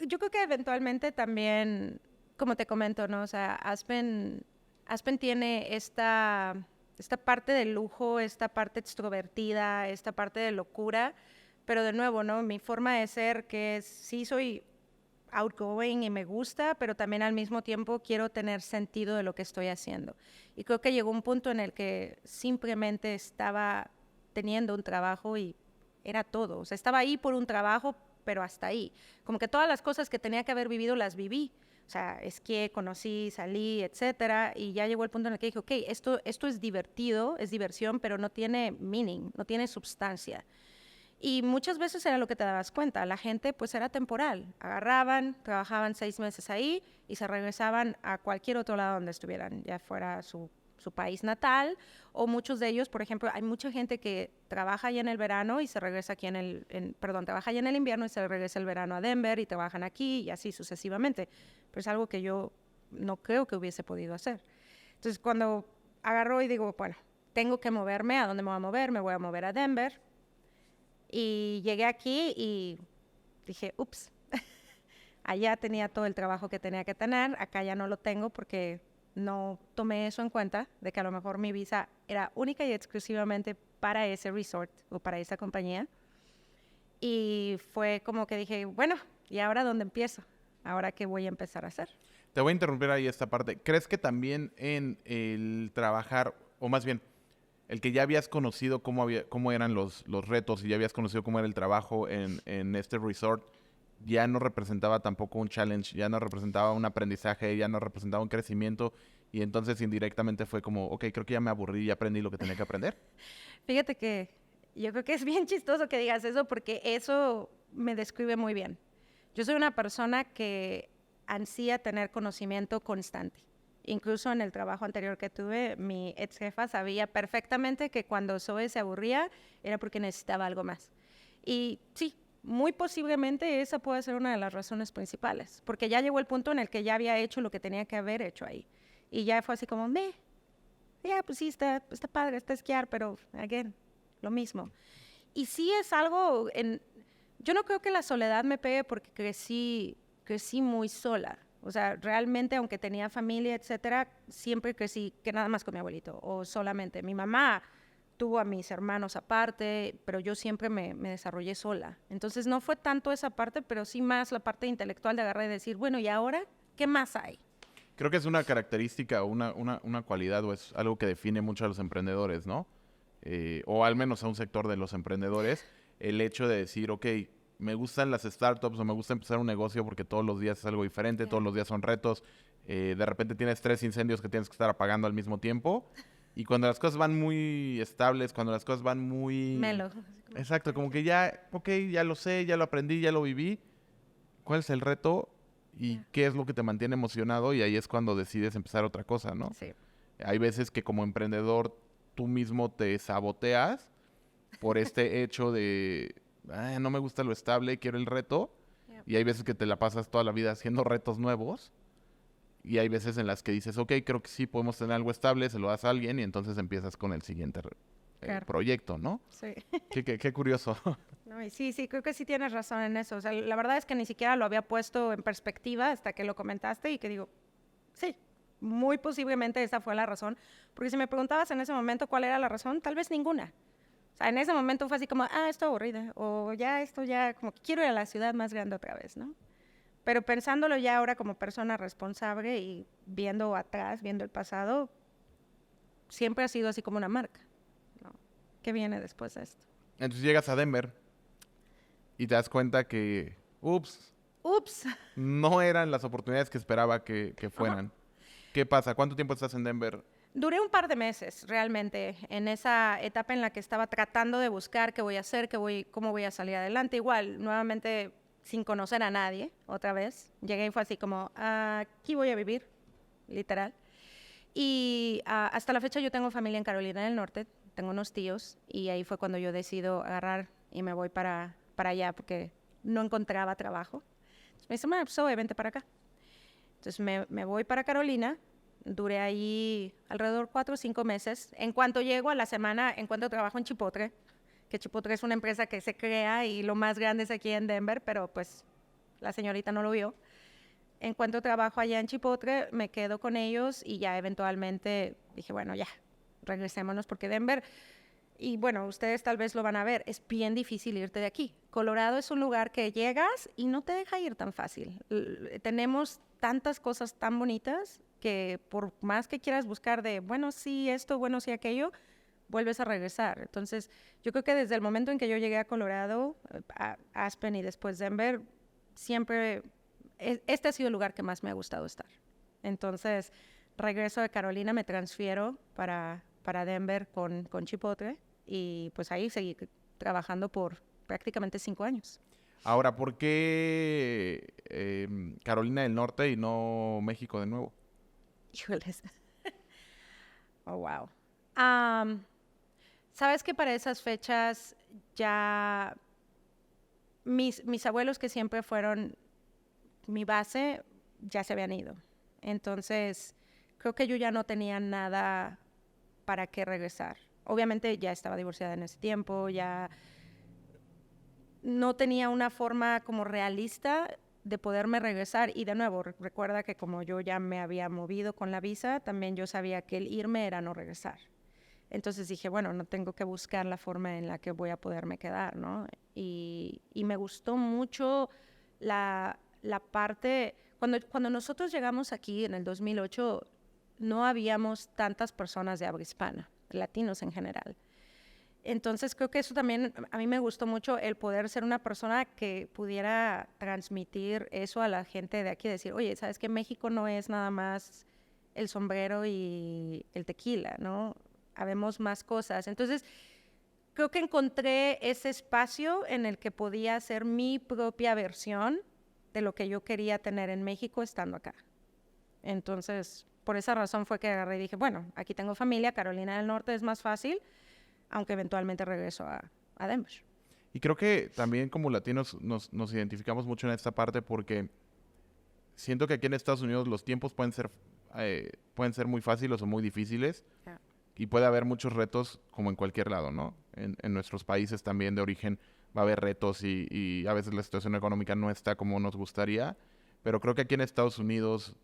S2: Yo creo que eventualmente también, como te comento, ¿no? O sea, Aspen tiene esta parte de lujo, esta parte extrovertida, esta parte de locura, pero de nuevo, ¿no? Mi forma de ser, que es, sí soy outgoing y me gusta, pero también al mismo tiempo quiero tener sentido de lo que estoy haciendo. Y creo que llegó un punto en el que simplemente estaba teniendo un trabajo y era todo. O sea, estaba ahí por un trabajo, pero hasta ahí. Como que todas las cosas que tenía que haber vivido las viví. O sea, esquié, conocí, salí, etcétera, y ya llegó el punto en el que dije, ok, esto es divertido, es diversión, pero no tiene meaning, no tiene substancia. Y muchas veces era lo que te dabas cuenta, la gente pues era temporal, agarraban, trabajaban 6 meses ahí y se regresaban a cualquier otro lado donde estuvieran, ya fuera su país natal, o muchos de ellos, por ejemplo, hay mucha gente que trabaja allá en el verano y se regresa aquí trabaja allá en el invierno y se regresa el verano a Denver y trabajan aquí y así sucesivamente. Pero es algo que yo no creo que hubiese podido hacer. Entonces, cuando agarro y digo, bueno, tengo que moverme, ¿a dónde me voy a mover? Me voy a mover a Denver. Y llegué aquí y dije, ups, allá tenía todo el trabajo que tenía que tener, acá ya no lo tengo porque no tomé eso en cuenta, de que a lo mejor mi visa era única y exclusivamente para ese resort o para esa compañía. Y fue como que dije, bueno, ¿y ahora dónde empiezo? ¿Ahora qué voy a empezar a hacer?
S1: Te voy a interrumpir ahí esta parte. ¿Crees que también en el trabajar, o más bien, el que ya habías conocido cómo eran los retos y ya habías conocido cómo era el trabajo en este resort, ya no representaba tampoco un challenge, ya no representaba un aprendizaje, ya no representaba un crecimiento y entonces indirectamente fue como, ok, creo que ya me aburrí y aprendí lo que tenía que aprender?
S2: Fíjate que yo creo que es bien chistoso que digas eso porque eso me describe muy bien. Yo soy una persona que ansía tener conocimiento constante. Incluso en el trabajo anterior que tuve, mi ex jefa sabía perfectamente que cuando Zoe se aburría era porque necesitaba algo más. Y sí, muy posiblemente esa puede ser una de las razones principales, porque ya llegó el punto en el que ya había hecho lo que tenía que haber hecho ahí. Y ya fue así como, ya, pues sí, está padre, está esquiar, pero, again, lo mismo. Y sí es algo, yo no creo que la soledad me pegue porque crecí muy sola. O sea, realmente, aunque tenía familia, etcétera, siempre crecí que nada más con mi abuelito o solamente. Mi mamá tuvo a mis hermanos aparte, pero yo siempre me desarrollé sola. Entonces, no fue tanto esa parte, pero sí más la parte intelectual de agarrar y decir, bueno, ¿y ahora qué más hay?
S1: Creo que es una característica o una cualidad o es algo que define mucho a los emprendedores, ¿no? O al menos a un sector de los emprendedores, el hecho de decir, ok, me gustan las startups o me gusta empezar un negocio porque todos los días es algo diferente, todos los días son retos, de repente tienes 3 incendios que tienes que estar apagando al mismo tiempo y cuando las cosas van muy estables, cuando las cosas van muy...
S2: Melo.
S1: Exacto, como que ya, ok, ya lo sé, ya lo aprendí, ya lo viví, ¿cuál es el reto? Y qué es lo que te mantiene emocionado y ahí es cuando decides empezar otra cosa, ¿no?
S2: Sí.
S1: Hay veces que como emprendedor tú mismo te saboteas por este hecho de, no me gusta lo estable, quiero el reto.
S2: Yep.
S1: Y hay veces que te la pasas toda la vida haciendo retos nuevos. Y hay veces en las que dices, ok, creo que sí podemos tener algo estable, se lo das a alguien y entonces empiezas con el siguiente reto.
S2: Claro.
S1: proyecto, ¿no?
S2: Sí.
S1: Qué curioso.
S2: No, y sí, creo que sí tienes razón en eso. O sea, la verdad es que ni siquiera lo había puesto en perspectiva hasta que lo comentaste y que digo, sí, muy posiblemente esa fue la razón. Porque si me preguntabas en ese momento cuál era la razón, tal vez ninguna. O sea, en ese momento fue así como, estoy aburrida, o ya esto ya, como que quiero ir a la ciudad más grande otra vez, ¿no? Pero pensándolo ya ahora como persona responsable y viendo atrás, viendo el pasado, siempre ha sido así como una marca, ¿no? ¿Qué viene después de esto?
S1: Entonces llegas a Denver y te das cuenta que, ups,
S2: Ups.
S1: no eran las oportunidades que esperaba que
S2: Ajá.
S1: fueran. ¿Qué pasa? ¿Cuánto tiempo estás en Denver?
S2: Duré un par de meses realmente en esa etapa en la que estaba tratando de buscar qué voy a hacer, cómo voy a salir adelante. Igual, nuevamente sin conocer a nadie, otra vez. Llegué y fue así como, aquí voy a vivir, literal. Y hasta la fecha yo tengo familia en Carolina del Norte, tengo unos tíos, y ahí fue cuando yo decido agarrar y me voy para allá porque no encontraba trabajo. Entonces me dice, bueno, pues, vente para acá. Entonces me voy para Carolina, duré ahí alrededor 4 o 5 meses. En cuanto llego a la semana, encuentro trabajo en Chipotle, que Chipotle es una empresa que se crea y lo más grande es aquí en Denver, pero pues la señorita no lo vio. Encuentro trabajo allá en Chipotle, me quedo con ellos y ya eventualmente dije, bueno, ya, regresémonos porque Denver, y bueno, ustedes tal vez lo van a ver, es bien difícil irte de aquí. Colorado es un lugar que llegas y no te deja ir tan fácil. Tenemos tantas cosas tan bonitas que por más que quieras buscar de, bueno, sí esto, bueno, sí aquello, vuelves a regresar. Entonces, yo creo que desde el momento en que yo llegué a Colorado, a Aspen y después Denver, siempre este ha sido el lugar que más me ha gustado estar. Entonces, regreso de Carolina, me transfiero para Denver con Chipotle y pues ahí seguí trabajando por prácticamente 5 años.
S1: Ahora, ¿por qué Carolina del Norte y no México de nuevo?
S2: Híjoles. Oh, wow. Um, Sabes que para esas fechas ya mis abuelos que siempre fueron mi base ya se habían ido. Entonces, creo que yo ya no tenía nada para qué regresar. Obviamente ya estaba divorciada en ese tiempo, ya no tenía una forma como realista de poderme regresar. Y de nuevo, recuerda que como yo ya me había movido con la visa, también yo sabía que el irme era no regresar. Entonces dije, bueno, no tengo que buscar la forma en la que voy a poderme quedar, ¿no? Y me gustó mucho la parte, cuando nosotros llegamos aquí en el 2008, no habíamos tantas personas de habla hispana, latinos en general. Entonces creo que eso también a mí me gustó mucho el poder ser una persona que pudiera transmitir eso a la gente de aquí, decir, oye, ¿sabes que México no es nada más el sombrero y el tequila, ¿no? Habemos más cosas. Entonces creo que encontré ese espacio en el que podía hacer mi propia versión de lo que yo quería tener en México estando acá. Entonces, por esa razón fue que agarré y dije, bueno, aquí tengo familia, Carolina del Norte es más fácil, aunque eventualmente regreso a Denver.
S1: Y creo que también como latinos nos identificamos mucho en esta parte porque siento que aquí en Estados Unidos los tiempos pueden ser muy fáciles o muy difíciles.
S2: Yeah.
S1: Y puede haber muchos retos como en cualquier lado, ¿no? En nuestros países también de origen va a haber retos y a veces la situación económica no está como nos gustaría, pero creo que aquí en Estados Unidos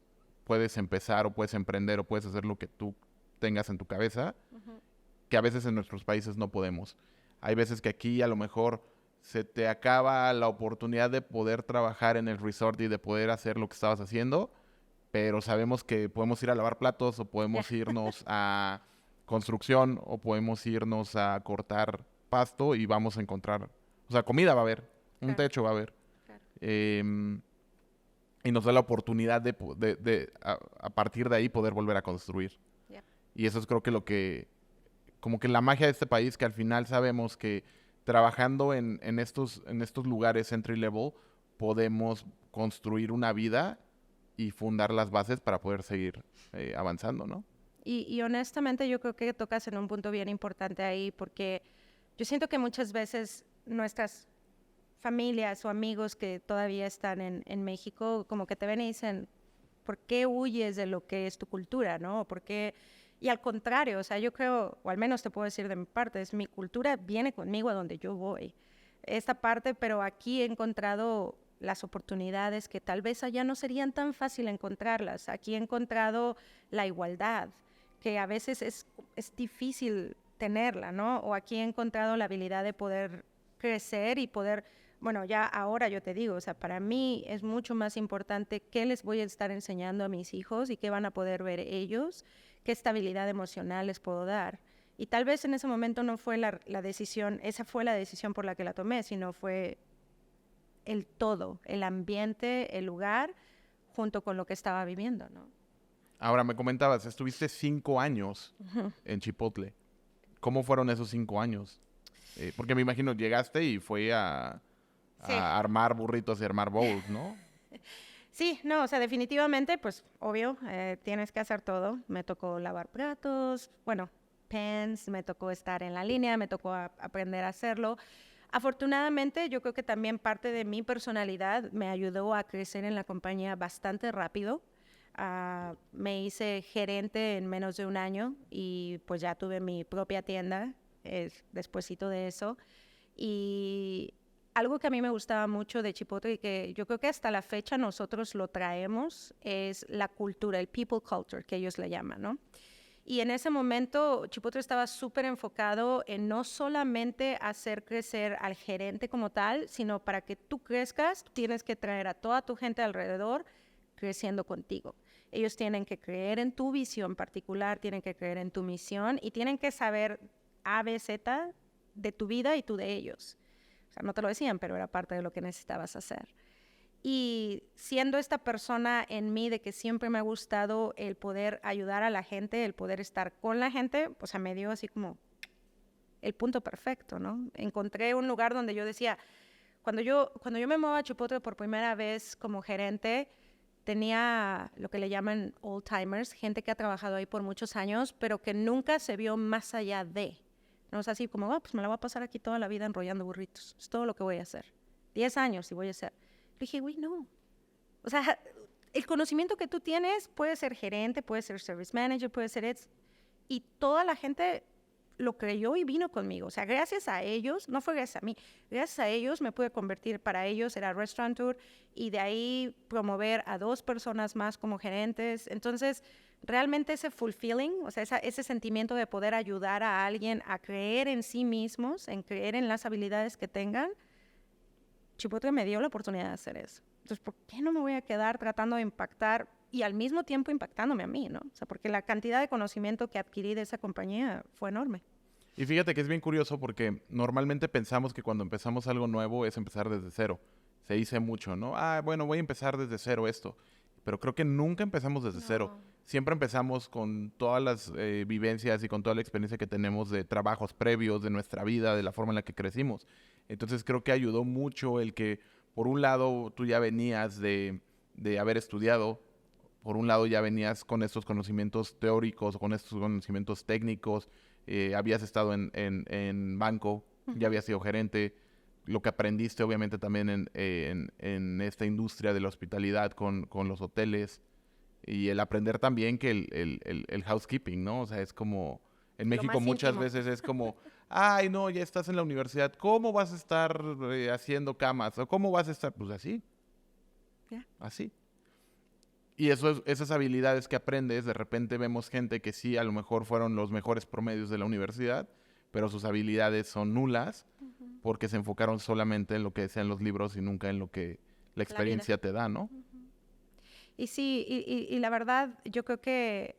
S1: puedes empezar o puedes emprender o puedes hacer lo que tú tengas en tu cabeza, que a veces en nuestros países no podemos. Hay veces que aquí a lo mejor se te acaba la oportunidad de poder trabajar en el resort y de poder hacer lo que estabas haciendo, pero sabemos que podemos ir a lavar platos o podemos
S2: Yeah.
S1: irnos a construcción o podemos irnos a cortar pasto y vamos a encontrar, o sea, comida va a haber, un
S2: Claro,
S1: techo va a haber.
S2: claro.
S1: Em, y nos da la oportunidad a partir de ahí poder volver a construir.
S2: Yeah.
S1: Y eso es creo que como que la magia de este país, que al final sabemos que trabajando en estos lugares entry level, podemos construir una vida y fundar las bases para poder seguir avanzando, ¿no?
S2: Y honestamente yo creo que tocas en un punto bien importante ahí, porque yo siento que muchas veces nuestras familias o amigos que todavía están en México, como que te ven y dicen, ¿por qué huyes de lo que es tu cultura, no? ¿Por qué? Y al contrario, o sea, yo creo, o al menos te puedo decir de mi parte, es mi cultura viene conmigo a donde yo voy. Esta parte, pero aquí he encontrado las oportunidades que tal vez allá no serían tan fácil encontrarlas. Aquí he encontrado la igualdad, que a veces es difícil tenerla, ¿no? O aquí he encontrado la habilidad de poder crecer y poder, bueno, ya ahora yo te digo, o sea, para mí es mucho más importante qué les voy a estar enseñando a mis hijos y qué van a poder ver ellos, qué estabilidad emocional les puedo dar. Y tal vez en ese momento no fue la decisión, esa fue la decisión por la que la tomé, sino fue el todo, el ambiente, el lugar, junto con lo que estaba viviendo, ¿no?
S1: Ahora, me comentabas, estuviste 5 años en Chipotle. ¿Cómo fueron esos 5 años? Porque me imagino, llegaste y fue
S2: Sí.
S1: a armar burritos y armar bowls, ¿no?
S2: Sí, no, o sea, definitivamente, pues, obvio, tienes que hacer todo. Me tocó lavar platos, bueno, pens, me tocó estar en la línea, me tocó aprender a hacerlo. Afortunadamente, yo creo que también parte de mi personalidad me ayudó a crecer en la compañía bastante rápido. Me hice gerente en menos de un año y pues ya tuve mi propia tienda despuesito de eso. Y algo que a mí me gustaba mucho de Chipotle y que yo creo que hasta la fecha nosotros lo traemos es la cultura, el people culture que ellos le llaman, ¿no? Y en ese momento Chipotle estaba súper enfocado en no solamente hacer crecer al gerente como tal, sino para que tú crezcas, tienes que traer a toda tu gente alrededor creciendo contigo. Ellos tienen que creer en tu visión particular, tienen que creer en tu misión y tienen que saber A, B, Z de tu vida y tú de ellos. O sea, no te lo decían, pero era parte de lo que necesitabas hacer. Y siendo esta persona en mí de que siempre me ha gustado el poder ayudar a la gente, el poder estar con la gente, o sea, me dio así como el punto perfecto, ¿no? Encontré un lugar donde yo decía, cuando yo me muevo a Chipotle por primera vez como gerente, tenía lo que le llaman old timers, gente que ha trabajado ahí por muchos años, pero que nunca se vio más allá de. No es así como, pues me la voy a pasar aquí toda la vida enrollando burritos. Es todo lo que voy a hacer. 10 años y voy a hacer. Le dije, güey, no. O sea, el conocimiento que tú tienes puede ser gerente, puede ser service manager, puede ser... Y toda la gente lo creyó y vino conmigo. O sea, gracias a ellos, no fue gracias a mí, gracias a ellos me pude convertir, para ellos era restaurateur y de ahí promover a 2 personas más como gerentes. Entonces, realmente ese fulfilling, o sea, ese sentimiento de poder ayudar a alguien a creer en sí mismos, en creer en las habilidades que tengan, Chipotle me dio la oportunidad de hacer eso. Entonces, ¿por qué no me voy a quedar tratando de impactar y al mismo tiempo impactándome a mí, ¿no? O sea, porque la cantidad de conocimiento que adquirí de esa compañía fue enorme.
S1: Y fíjate que es bien curioso porque normalmente pensamos que cuando empezamos algo nuevo es empezar desde cero. Se dice mucho, ¿no? Ah, bueno, voy a empezar desde cero esto. Pero creo que nunca empezamos desde cero. Siempre empezamos con todas las vivencias y con toda la experiencia que tenemos de trabajos previos, de nuestra vida, de la forma en la que crecimos. Entonces creo que ayudó mucho el que, por un lado, tú ya venías de haber estudiado, por un lado ya venías con estos conocimientos teóricos, con estos conocimientos técnicos, habías estado en banco, ya habías sido gerente, lo que aprendiste obviamente también en esta industria de la hospitalidad con los hoteles y el aprender también que el housekeeping, ¿no? O sea, es como, en
S2: Lo
S1: México
S2: más
S1: muchas
S2: íntimo.
S1: veces es como, ay, no, ya estás en la universidad, ¿cómo vas a estar haciendo camas? ¿O cómo vas a estar? Pues así,
S2: Yeah.
S1: así. Y esas habilidades que aprendes, de repente vemos gente que sí, a lo mejor fueron los mejores promedios de la universidad, pero sus habilidades son nulas porque se enfocaron solamente en lo que decían los libros y nunca en lo que la
S2: La vida.
S1: experiencia te da, ¿no?
S2: Y sí, y la verdad, yo creo que,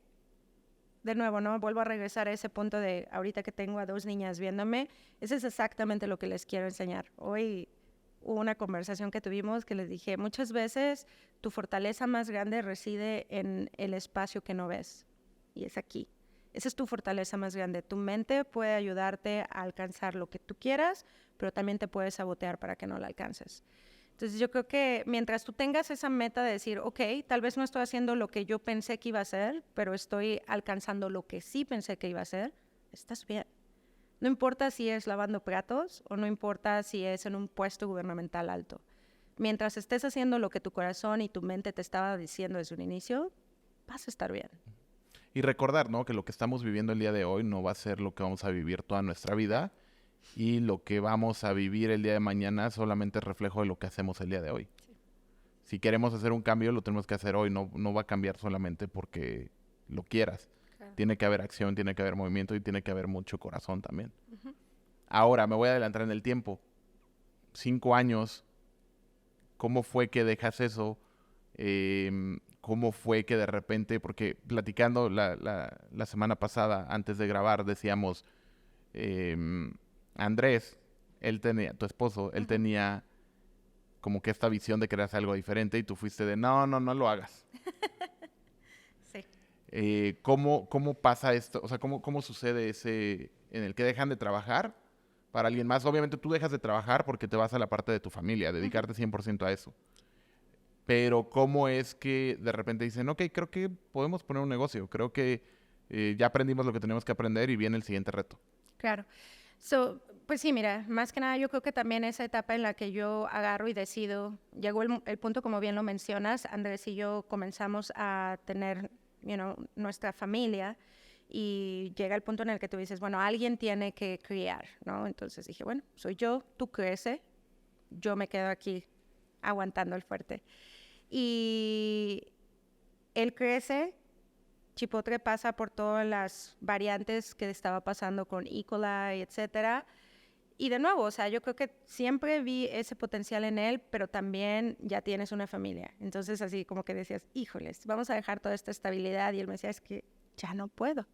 S2: de nuevo, ¿no? Vuelvo a regresar a ese punto de ahorita que tengo a 2 niñas viéndome, eso es exactamente lo que les quiero enseñar. Hoy hubo una conversación que tuvimos que les dije, muchas veces tu fortaleza más grande reside en el espacio que no ves, y es aquí. Esa es tu fortaleza más grande. Tu mente puede ayudarte a alcanzar lo que tú quieras, pero también te puede sabotear para que no la alcances. Entonces yo creo que mientras tú tengas esa meta de decir, ok, tal vez no estoy haciendo lo que yo pensé que iba a hacer, pero estoy alcanzando lo que sí pensé que iba a hacer, estás bien. No importa si es lavando platos o no importa si es en un puesto gubernamental alto. Mientras estés haciendo lo que tu corazón y tu mente te estaba diciendo desde un inicio, vas a estar bien.
S1: y recordar, ¿no? Que lo que estamos viviendo el día de hoy no va a ser lo que vamos a vivir toda nuestra vida y lo que vamos a vivir el día de mañana solamente es reflejo de lo que hacemos el día de hoy.
S2: Sí.
S1: Si queremos hacer un cambio, lo tenemos que hacer hoy, no va a cambiar solamente porque lo quieras.
S2: Claro.
S1: Tiene que haber acción, tiene que haber movimiento y tiene que haber mucho corazón también.
S2: Ujú.
S1: Ahora, me voy a adelantar en el tiempo. 5 años, ¿cómo fue que dejas eso? ¿Cómo fue que de repente, porque platicando la semana pasada, antes de grabar, decíamos, Andrés, él tenía, tu esposo, él tenía como que esta visión de querer hacer algo diferente y tú fuiste de, no lo hagas.
S2: Sí.
S1: ¿Cómo pasa esto? O sea, ¿cómo sucede ese en el que dejan de trabajar para alguien más? Obviamente tú dejas de trabajar porque te vas a la parte de tu familia, dedicarte 100% a eso. Pero ¿cómo es que de repente dicen, ok, creo que podemos poner un negocio, creo que ya aprendimos lo que tenemos que aprender y viene el siguiente reto?
S2: Claro. Pues sí, mira, más que nada yo creo que también esa etapa en la que yo agarro y decido, llegó el punto, como bien lo mencionas, Andrés y yo comenzamos a tener, nuestra familia y llega el punto en el que tú dices, bueno, alguien tiene que criar, ¿no? Entonces dije, bueno, soy yo, tú crece, yo me quedo aquí aguantando el fuerte. Y él crece. Chipotle pasa por todas las variantes que estaba pasando con E. coli, etcétera. Y de nuevo, o sea, yo creo que siempre vi ese potencial en él, pero también ya tienes una familia. Entonces, así como que decías, híjoles, vamos a dejar toda esta estabilidad. Y él me decía, es que ya no puedo.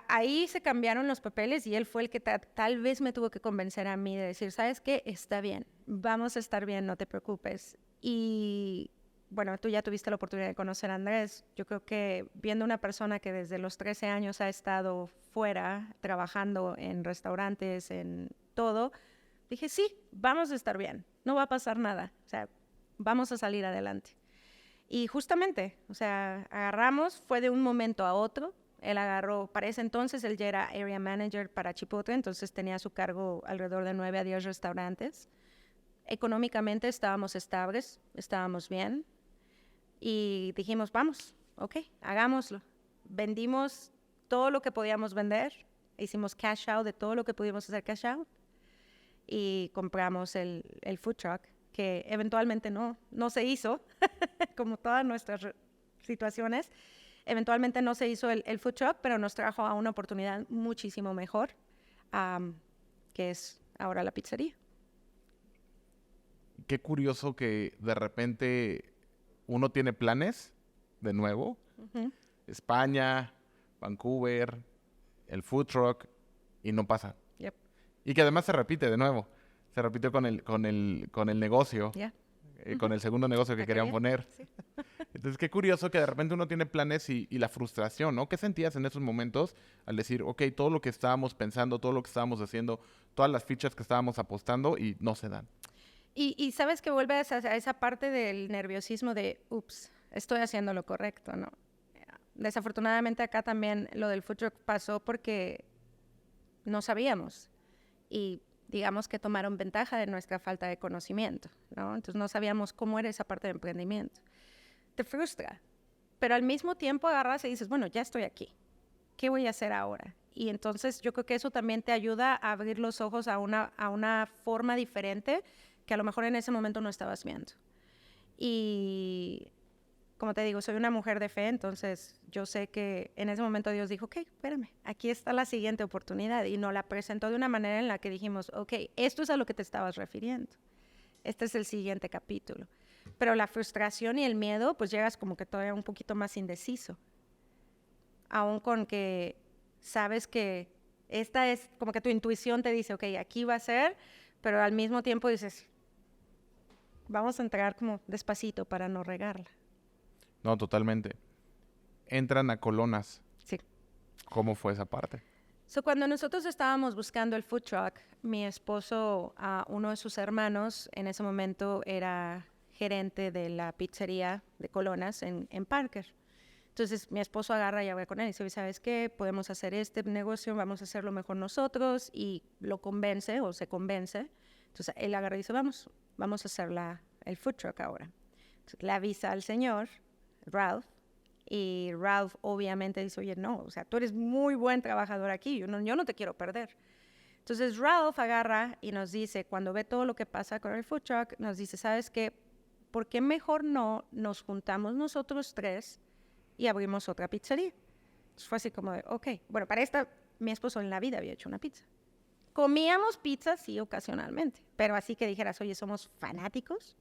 S2: Ahí se cambiaron los papeles y él fue el que tal vez me tuvo que convencer a mí de decir, ¿sabes qué? Está bien, vamos a estar bien, no te preocupes. Y bueno, tú ya tuviste la oportunidad de conocer a Andrés. Yo creo que viendo una persona que desde los 13 años ha estado fuera, trabajando en restaurantes, en todo, dije, sí, vamos a estar bien, no va a pasar nada, o sea, vamos a salir adelante. Y justamente, o sea, agarramos, fue de un momento a otro. Él agarró, para ese entonces él ya era area manager para Chipotle, entonces tenía a su cargo alrededor de 9 a 10 restaurantes. Económicamente estábamos estables, estábamos bien y dijimos, vamos, ok, hagámoslo. Vendimos todo lo que podíamos vender, hicimos cash out de todo lo que pudimos hacer cash out y compramos el food truck, que eventualmente no se hizo, como todas nuestras situaciones. Eventualmente no se hizo el food truck, pero nos trajo a una oportunidad muchísimo mejor, que es ahora la pizzería.
S1: Qué curioso que de repente uno tiene planes, de nuevo,
S2: Uh-huh.
S1: España, Vancouver, el food truck, y no pasa.
S2: Yep.
S1: Y que además se repite de nuevo. Se repitió con el negocio,
S2: Yeah.
S1: con el segundo negocio que
S2: ¿La
S1: querían
S2: quería?
S1: poner.
S2: Sí.
S1: Entonces, qué curioso que de repente uno tiene planes y la frustración, ¿no? ¿Qué sentías en esos momentos al decir, ok, todo lo que estábamos pensando, todo lo que estábamos haciendo, todas las fichas que estábamos apostando y no se dan?
S2: Y sabes que vuelve a esa parte del nerviosismo de, ups, estoy haciendo lo correcto, ¿no? Desafortunadamente acá también lo del food truck pasó porque no sabíamos y digamos que tomaron ventaja de nuestra falta de conocimiento, ¿no? Entonces no sabíamos cómo era esa parte de emprendimiento. Te frustra, pero al mismo tiempo agarras y dices, bueno, ya estoy aquí, ¿qué voy a hacer ahora? Y entonces yo creo que eso también te ayuda a abrir los ojos a una forma diferente que a lo mejor en ese momento no estabas viendo. Y como te digo, soy una mujer de fe, entonces yo sé que en ese momento Dios dijo, ok, espérame, aquí está la siguiente oportunidad. Y nos la presentó de una manera en la que dijimos, ok, esto es a lo que te estabas refiriendo. Este es el siguiente capítulo. Pero la frustración y el miedo, pues llegas como que todavía un poquito más indeciso. Aún con que sabes que esta es como que tu intuición te dice, ok, aquí va a ser, pero al mismo tiempo dices, vamos a entrar como despacito para no regarla.
S1: No, totalmente. Entran a Colonas.
S2: Sí.
S1: ¿Cómo fue esa parte?
S2: Cuando nosotros estábamos buscando el food truck, mi esposo, uno de sus hermanos, en ese momento era gerente de la pizzería de Colonas en Parker. Entonces mi esposo agarra y habla con él y dice, ¿sabes qué? Podemos hacer este negocio, vamos a hacerlo mejor nosotros, y lo convence o se convence. Entonces él agarra y dice, vamos a hacer el food truck ahora. Entonces, le avisa al señor, Ralph, Y Ralph obviamente dice, oye, no, o sea, tú eres muy buen trabajador aquí, yo no te quiero perder. Entonces Ralph agarra y nos dice, cuando ve todo lo que pasa con el food truck, nos dice, ¿sabes qué? ¿Por qué mejor no nos juntamos nosotros tres y abrimos otra pizzería? Entonces fue así como de, ok, bueno, para esta, mi esposo en la vida había hecho una pizza. Comíamos pizza, sí, ocasionalmente, pero así que dijeras, oye, somos fanáticos.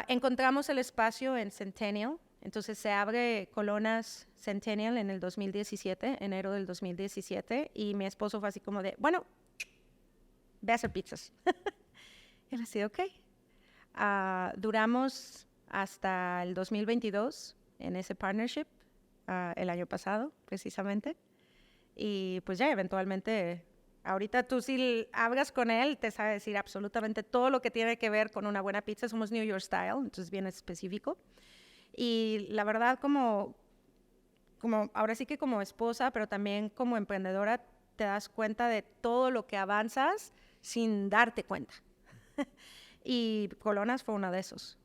S2: Encontramos el espacio en Centennial, entonces se abre Colonas Centennial en el 2017, enero del 2017, y mi esposo fue así como de, bueno, ve a hacer pizzas. Y él así, ok. Duramos hasta el 2022 en ese partnership, el año pasado, precisamente. Y pues ya eventualmente, ahorita tú si hablas con él, te sabe decir absolutamente todo lo que tiene que ver con una buena pizza. Somos New York Style, entonces bien específico. Y la verdad, como ahora sí que como esposa, pero también como emprendedora, te das cuenta de todo lo que avanzas sin darte cuenta. Y Colonas fue uno de esos.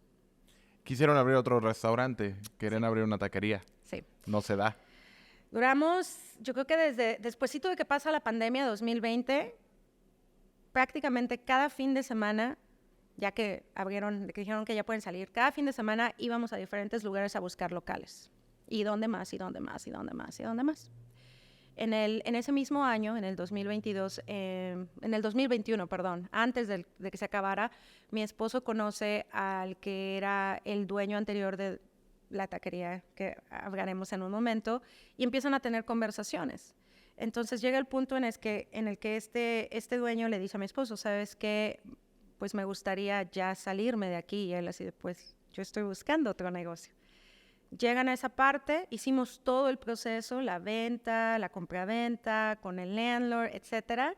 S1: Quisieron abrir otro restaurante, quieren abrir una taquería.
S2: Sí.
S1: No se da.
S2: Duramos, yo creo que desde despuesito de que pasa la pandemia 2020, prácticamente cada fin de semana, ya que abrieron, que dijeron que ya pueden salir, cada fin de semana íbamos a diferentes lugares a buscar locales. ¿Y dónde más? ¿Y dónde más? ¿Y dónde más? ¿Y dónde más? En ese mismo año, en el 2022, en el 2021, perdón, antes de que se acabara, mi esposo conoce al que era el dueño anterior de la taquería que hablaremos en un momento, y empiezan a tener conversaciones. Entonces llega el punto en el que este dueño le dice a mi esposo, ¿sabes qué? Pues me gustaría ya salirme de aquí. Y él así, pues yo estoy buscando otro negocio. Llegan a esa parte, hicimos todo el proceso, la venta, la compraventa, con el landlord, etcétera.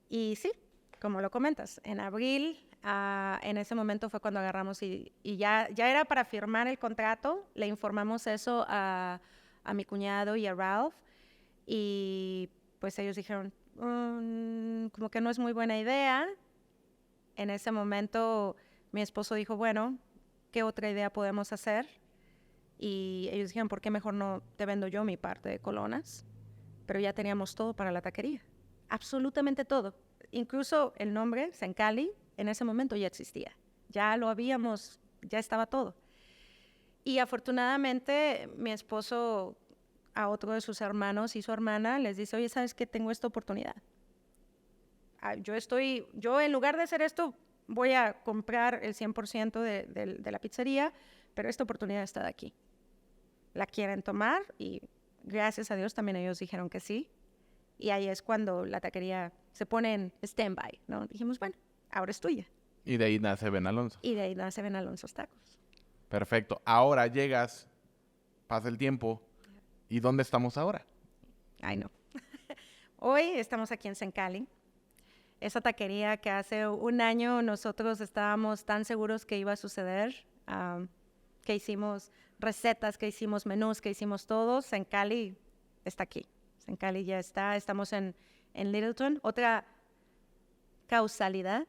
S2: Y sí, como lo comentas, en abril, en ese momento fue cuando agarramos y ya era para firmar el contrato. Le informamos eso a mi cuñado y a Ralph. Y pues ellos dijeron, como que no es muy buena idea. En ese momento mi esposo dijo, bueno, ¿qué otra idea podemos hacer? Y ellos dijeron, ¿por qué mejor no te vendo yo mi parte de Colonas? Pero ya teníamos todo para la taquería, absolutamente todo. Incluso el nombre, Zencali, en ese momento ya existía. Ya lo habíamos, ya estaba todo. Y afortunadamente mi esposo a otro de sus hermanos y su hermana les dice, oye, ¿sabes qué? Tengo esta oportunidad. Yo en lugar de hacer esto, voy a comprar el 100% de la pizzería, pero esta oportunidad está de aquí. La quieren tomar y gracias a Dios también ellos dijeron que sí. Y ahí es cuando la taquería se pone en stand-by, ¿no? Dijimos, bueno, ahora es tuya.
S1: Y de ahí nace Ben Alonso.
S2: Y de ahí nace Ben Alonso's Tacos.
S1: Perfecto. Ahora llegas, pasa el tiempo. ¿Y dónde estamos ahora?
S2: Ay, no. Hoy estamos aquí en Zencali. Esa taquería que hace un año nosotros estábamos tan seguros que iba a suceder, que hicimos recetas, que hicimos menús, que hicimos todo. Zencali está aquí. Zencali ya está. Estamos en Littleton. Otra causalidad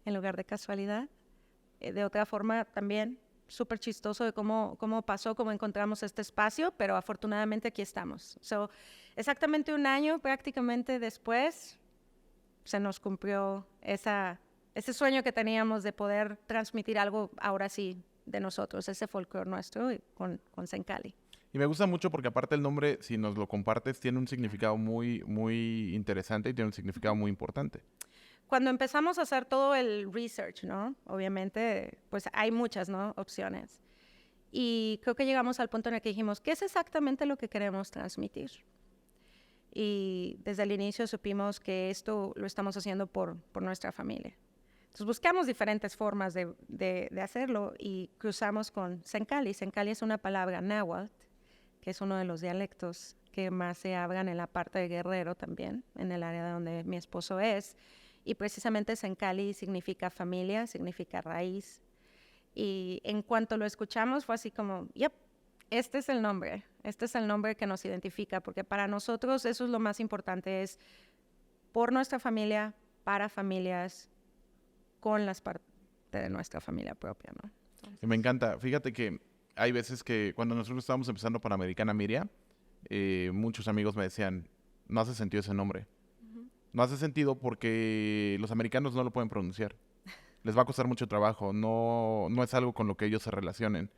S2: en lugar de casualidad. De otra forma también súper chistoso de cómo pasó, cómo encontramos este espacio, pero afortunadamente aquí estamos. Exactamente un año prácticamente después se nos cumplió ese sueño que teníamos de poder transmitir algo ahora sí de nosotros, ese folclore nuestro con Zencali.
S1: Y me gusta mucho porque aparte el nombre, si nos lo compartes, tiene un significado muy, muy interesante y tiene un significado muy importante.
S2: Cuando empezamos a hacer todo el research, ¿no? Obviamente, pues hay muchas, ¿no? Opciones. Y creo que llegamos al punto en el que dijimos, ¿qué es exactamente lo que queremos transmitir? Y desde el inicio supimos que esto lo estamos haciendo por nuestra familia. Entonces buscamos diferentes formas de hacerlo y cruzamos con Zencali. Zencali es una palabra náhuatl, que es uno de los dialectos que más se hablan en la parte de Guerrero también, en el área donde mi esposo es. Y precisamente Zencali significa familia, significa raíz. Y en cuanto lo escuchamos fue así como, yep, este es el nombre que nos identifica, porque para nosotros eso es lo más importante, es por nuestra familia, para familias, con las partes de nuestra familia propia, ¿no?
S1: Y me encanta. Fíjate que hay veces que cuando nosotros estábamos empezando Panamericana Miria, muchos amigos me decían, no hace sentido ese nombre. No hace sentido porque los americanos no lo pueden pronunciar. Les va a costar mucho trabajo. No es algo con lo que ellos se relacionen.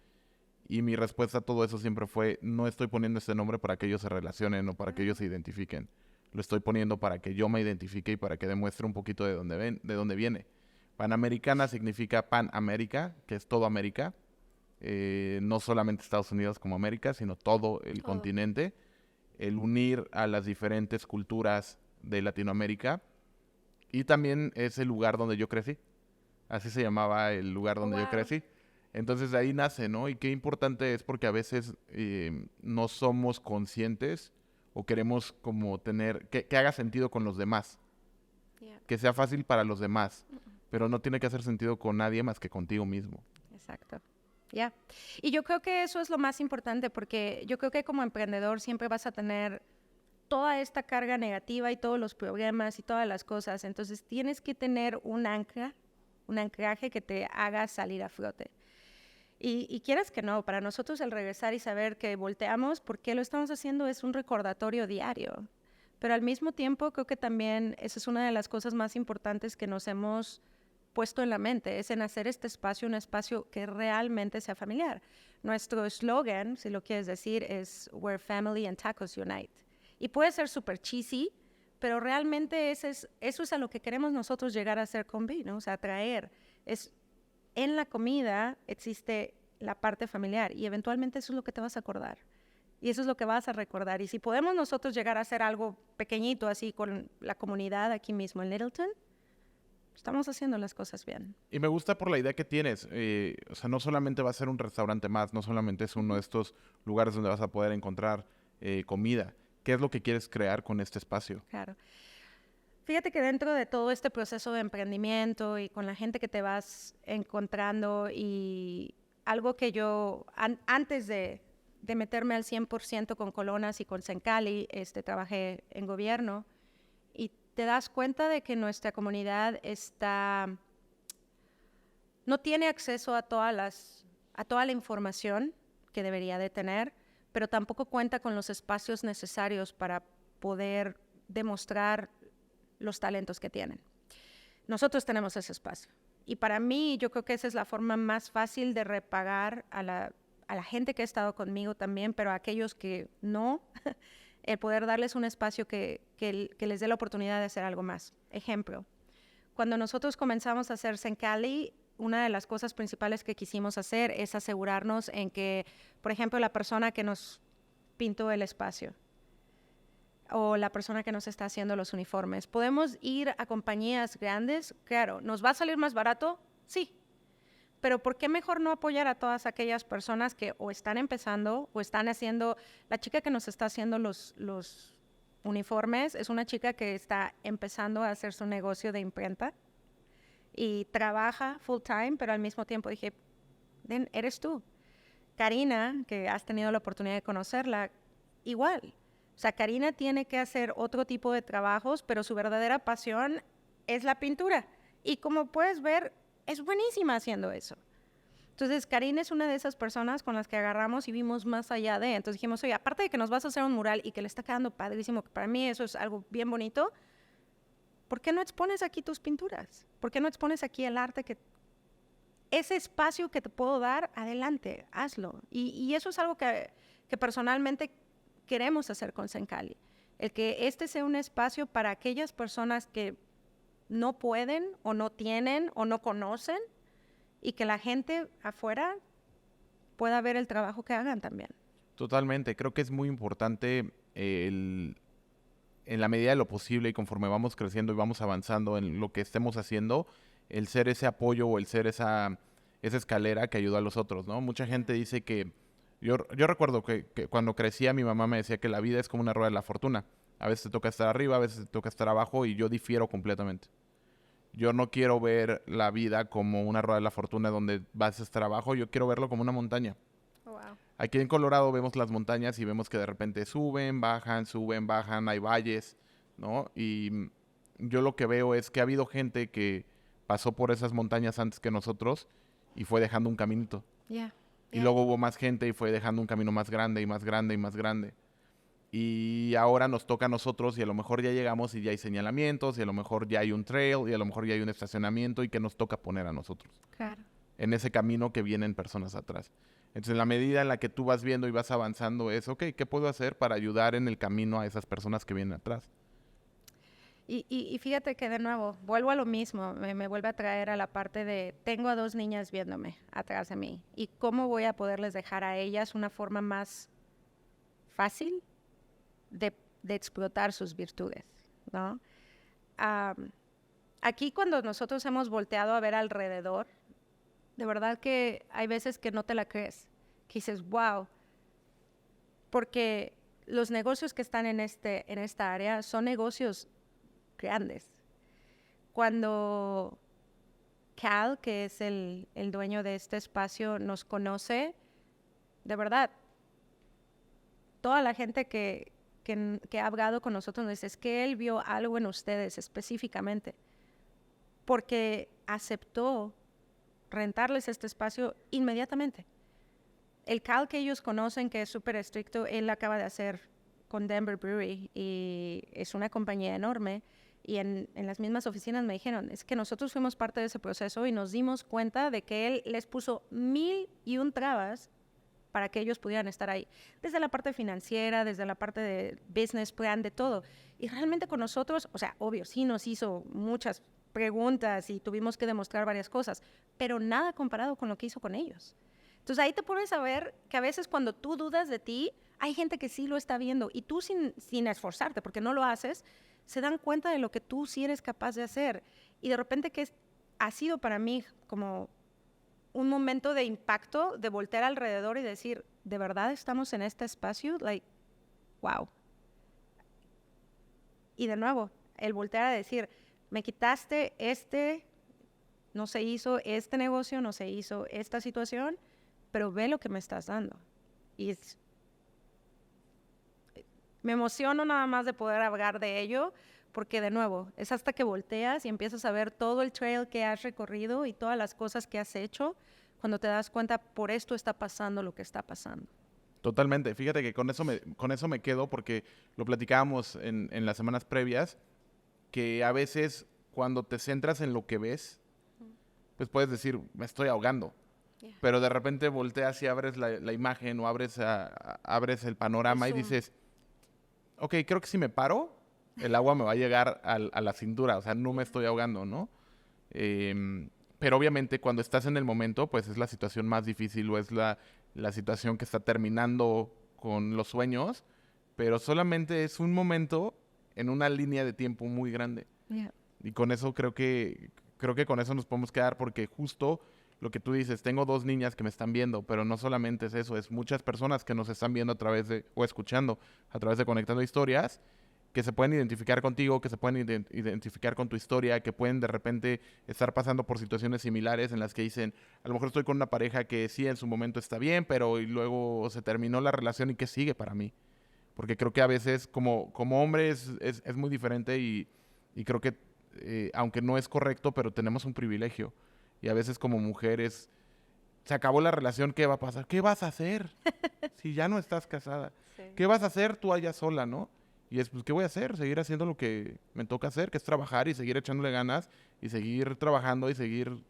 S1: Y mi respuesta a todo eso siempre fue, no estoy poniendo este nombre para que ellos se relacionen o para que ellos se identifiquen. Lo estoy poniendo para que yo me identifique y para que demuestre un poquito de dónde viene. Panamericana significa Pan América, que es todo América. No solamente Estados Unidos como América, sino todo el continente. El unir a las diferentes culturas de Latinoamérica. Y también es el lugar donde yo crecí. Así se llamaba el lugar donde yo crecí. Entonces de ahí nace, ¿no? Y qué importante es porque a veces no somos conscientes o queremos como tener, que haga sentido con los demás.
S2: Yeah.
S1: Que sea fácil para los demás. Pero no tiene que hacer sentido con nadie más que contigo mismo.
S2: Exacto. Ya. Y yo creo que eso es lo más importante porque yo creo que como emprendedor siempre vas a tener toda esta carga negativa y todos los problemas y todas las cosas. Entonces tienes que tener un ancla, un anclaje que te haga salir a flote. Y quieras que no, para nosotros el regresar y saber que volteamos, ¿por qué lo estamos haciendo? Es un recordatorio diario. Pero al mismo tiempo creo que también esa es una de las cosas más importantes que nos hemos puesto en la mente, es en hacer este espacio un espacio que realmente sea familiar. Nuestro eslogan, si lo quieres decir, es Where Family and Tacos Unite. Y puede ser súper cheesy, pero realmente eso es a lo que queremos nosotros llegar a ser con B, ¿no? O sea, atraer. En la comida existe la parte familiar y eventualmente eso es lo que te vas a acordar. Y eso es lo que vas a recordar. Y si podemos nosotros llegar a hacer algo pequeñito así con la comunidad aquí mismo en Littleton, estamos haciendo las cosas bien.
S1: Y me gusta por la idea que tienes. O sea, no solamente va a ser un restaurante más, no solamente es uno de estos lugares donde vas a poder encontrar comida. ¿Qué es lo que quieres crear con este espacio?
S2: Claro. Fíjate que dentro de todo este proceso de emprendimiento y con la gente que te vas encontrando y algo que yo, antes de meterme al 100% con Colonas y con Sencali, trabajé en gobierno y te das cuenta de que nuestra comunidad no tiene acceso a toda la información que debería de tener, pero tampoco cuenta con los espacios necesarios para poder demostrar los talentos que tienen. Nosotros tenemos ese espacio. Y para mí, yo creo que esa es la forma más fácil de repagar a la gente que ha estado conmigo también, pero a aquellos que no, el poder darles un espacio que les dé la oportunidad de hacer algo más. Ejemplo, cuando nosotros comenzamos a hacer Sencali, una de las cosas principales que quisimos hacer es asegurarnos en que, por ejemplo, la persona que nos pintó el espacio, o la persona que nos está haciendo los uniformes. ¿Podemos ir a compañías grandes? Claro. ¿Nos va a salir más barato? Sí. Pero ¿por qué mejor no apoyar a todas aquellas personas que o están empezando o están haciendo... La chica que nos está haciendo los uniformes es una chica que está empezando a hacer su negocio de imprenta y trabaja full time, pero al mismo tiempo dije, eres tú. Karina, que has tenido la oportunidad de conocerla, igual. O sea, Karina tiene que hacer otro tipo de trabajos, pero su verdadera pasión es la pintura. Y como puedes ver, es buenísima haciendo eso. Entonces, Karina es una de esas personas con las que agarramos y vimos más allá de. Entonces dijimos, oye, aparte de que nos vas a hacer un mural y que le está quedando padrísimo, que para mí eso es algo bien bonito, ¿por qué no expones aquí tus pinturas? ¿Por qué no expones aquí el arte que... Ese espacio que te puedo dar, adelante, hazlo. Y eso es algo que personalmente queremos hacer con Sencali, el que este sea un espacio para aquellas personas que no pueden o no tienen o no conocen y que la gente afuera pueda ver el trabajo que hagan también.
S1: Totalmente, creo que es muy importante en la medida de lo posible y conforme vamos creciendo y vamos avanzando en lo que estemos haciendo, el ser ese apoyo o el ser esa escalera que ayuda a los otros, ¿no? Mucha gente dice que yo recuerdo que cuando crecía mi mamá me decía que la vida es como una rueda de la fortuna. A veces te toca estar arriba, a veces te toca estar abajo y yo difiero completamente. Yo no quiero ver la vida como una rueda de la fortuna donde vas a estar abajo, yo quiero verlo como una montaña.
S2: Oh, wow.
S1: Aquí en Colorado vemos las montañas y vemos que de repente suben, bajan, hay valles, ¿no? Y yo lo que veo es que ha habido gente que pasó por esas montañas antes que nosotros y fue dejando un caminito.
S2: Yeah.
S1: Y luego hubo más gente y fue dejando un camino más grande y más grande y más grande. Y ahora nos toca a nosotros y a lo mejor ya llegamos y ya hay señalamientos y a lo mejor ya hay un trail y a lo mejor ya hay un estacionamiento y que nos toca poner a nosotros
S2: Claro.
S1: en ese camino que vienen personas atrás. Entonces, en la medida en la que tú vas viendo y vas avanzando es, ok, ¿qué puedo hacer para ayudar en el camino a esas personas que vienen atrás?
S2: Y fíjate que de nuevo, vuelvo a lo mismo, me vuelve a traer a la parte de, tengo a 2 niñas viéndome atrás de mí, y cómo voy a poderles dejar a ellas una forma más fácil de explotar sus virtudes, ¿no? Aquí cuando nosotros hemos volteado a ver alrededor, de verdad que hay veces que no te la crees, que dices, wow, porque los negocios que están en esta área son negocios grandes. Cuando Cal, que es el dueño de este espacio, nos conoce, de verdad, toda la gente que ha hablado con nosotros nos dice, es que él vio algo en ustedes específicamente, porque aceptó rentarles este espacio inmediatamente. El Cal que ellos conocen, que es súper estricto, él acaba de hacer con Denver Brewery y es una compañía enorme. Y en las mismas oficinas me dijeron, es que nosotros fuimos parte de ese proceso y nos dimos cuenta de que él les puso 1001 trabas para que ellos pudieran estar ahí. Desde la parte financiera, desde la parte de business plan, de todo. Y realmente con nosotros, o sea, obvio, sí nos hizo muchas preguntas y tuvimos que demostrar varias cosas, pero nada comparado con lo que hizo con ellos. Entonces ahí te pones a ver que a veces cuando tú dudas de ti, hay gente que sí lo está viendo y tú sin esforzarte, porque no lo haces, se dan cuenta de lo que tú sí eres capaz de hacer. Y de repente ha sido para mí como un momento de impacto, de voltear alrededor y decir, ¿de verdad estamos en este espacio? Like, wow. Y de nuevo, el voltear a decir, me quitaste no se hizo este negocio, no se hizo esta situación, pero ve lo que me estás dando. Y me emociono nada más de poder hablar de ello, porque de nuevo, es hasta que volteas y empiezas a ver todo el trail que has recorrido y todas las cosas que has hecho, cuando te das cuenta, por esto está pasando lo que está pasando.
S1: Totalmente. Fíjate que con eso me quedo porque lo platicábamos en las semanas previas, que a veces cuando te centras en lo que ves, pues puedes decir, me estoy ahogando.
S2: Yeah.
S1: Pero de repente volteas y abres la imagen o abres el panorama y dices, ok, creo que si me paro, el agua me va a llegar a la cintura, o sea, no me estoy ahogando, ¿no? Pero obviamente cuando estás en el momento, pues es la situación más difícil o es la situación que está terminando con los sueños, pero solamente es un momento en una línea de tiempo muy grande.
S2: Yeah.
S1: Y con eso creo que con eso nos podemos quedar porque justo lo que tú dices, tengo 2 niñas que me están viendo, pero no solamente es eso, es muchas personas que nos están viendo a través de, o escuchando a través de Conectando Historias, que se pueden identificar contigo, que se pueden identificar con tu historia, que pueden de repente estar pasando por situaciones similares en las que dicen, a lo mejor estoy con una pareja que sí en su momento está bien, pero y luego se terminó la relación y ¿qué sigue para mí? Porque creo que a veces como hombre es muy diferente y creo que aunque no es correcto, pero tenemos un privilegio. Y a veces como mujeres, se acabó la relación, ¿qué va a pasar? ¿Qué vas a hacer si ya no estás casada?
S2: Sí.
S1: ¿Qué vas a hacer tú allá sola, no? Y es, pues, ¿qué voy a hacer? Seguir haciendo lo que me toca hacer, que es trabajar y seguir echándole ganas y seguir trabajando y seguir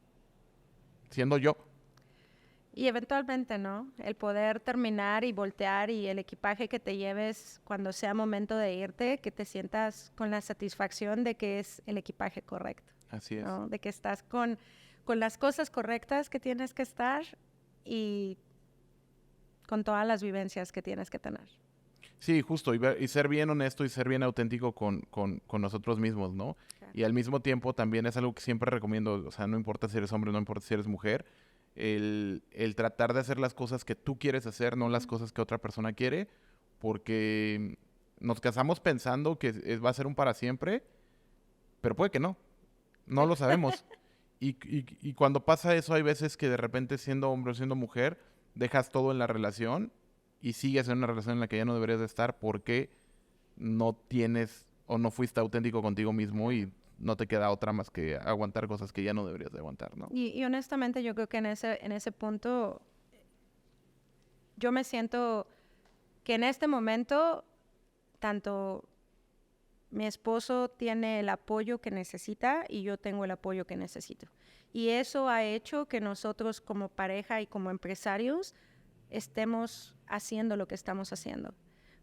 S1: siendo yo.
S2: Y eventualmente, ¿no? El poder terminar y voltear y el equipaje que te lleves cuando sea momento de irte, que te sientas con la satisfacción de que es el equipaje correcto.
S1: Así es.
S2: ¿No? De que estás con las cosas correctas que tienes que estar y con todas las vivencias que tienes que tener.
S1: Sí, justo, y ser bien honesto y ser bien auténtico con nosotros mismos, ¿no?
S2: Claro.
S1: Y al mismo tiempo también es algo que siempre recomiendo, o sea, no importa si eres hombre, no importa si eres mujer, el tratar de hacer las cosas que tú quieres hacer, no las cosas que otra persona quiere, porque nos casamos pensando que va a ser un para siempre, pero puede que no, no lo sabemos. Y cuando pasa eso, hay veces que de repente siendo hombre o siendo mujer, dejas todo en la relación y sigues en una relación en la que ya no deberías de estar porque no tienes o no fuiste auténtico contigo mismo y no te queda otra más que aguantar cosas que ya no deberías de aguantar, ¿no?
S2: Y honestamente yo creo que en ese punto yo me siento que en este momento tanto mi esposo tiene el apoyo que necesita y yo tengo el apoyo que necesito. Y eso ha hecho que nosotros como pareja y como empresarios estemos haciendo lo que estamos haciendo.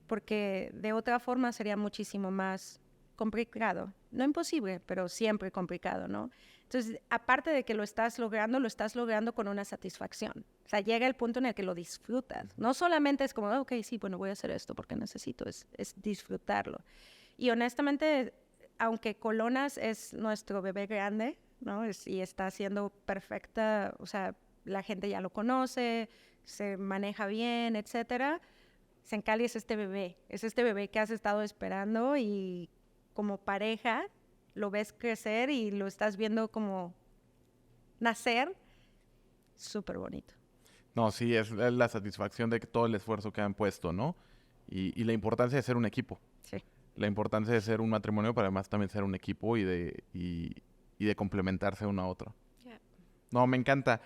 S2: Porque de otra forma sería muchísimo más complicado. No imposible, pero siempre complicado, ¿no? Entonces, aparte de que lo estás logrando con una satisfacción. O sea, llega el punto en el que lo disfrutas. No solamente es como, ok, sí, bueno, voy a hacer esto porque necesito, es disfrutarlo. Y honestamente, aunque Colonas es nuestro bebé grande, ¿no? Y está haciendo perfecta, o sea, la gente ya lo conoce, se maneja bien, etcétera. Sencali es este bebé que has estado esperando y como pareja lo ves crecer y lo estás viendo como nacer. Súper bonito.
S1: No, sí, es la satisfacción de que todo el esfuerzo que han puesto, ¿no? Y la importancia de ser un equipo.
S2: Sí.
S1: La importancia de ser un matrimonio, pero además también ser un equipo y de complementarse uno a otro.
S2: Yeah.
S1: No, me encanta.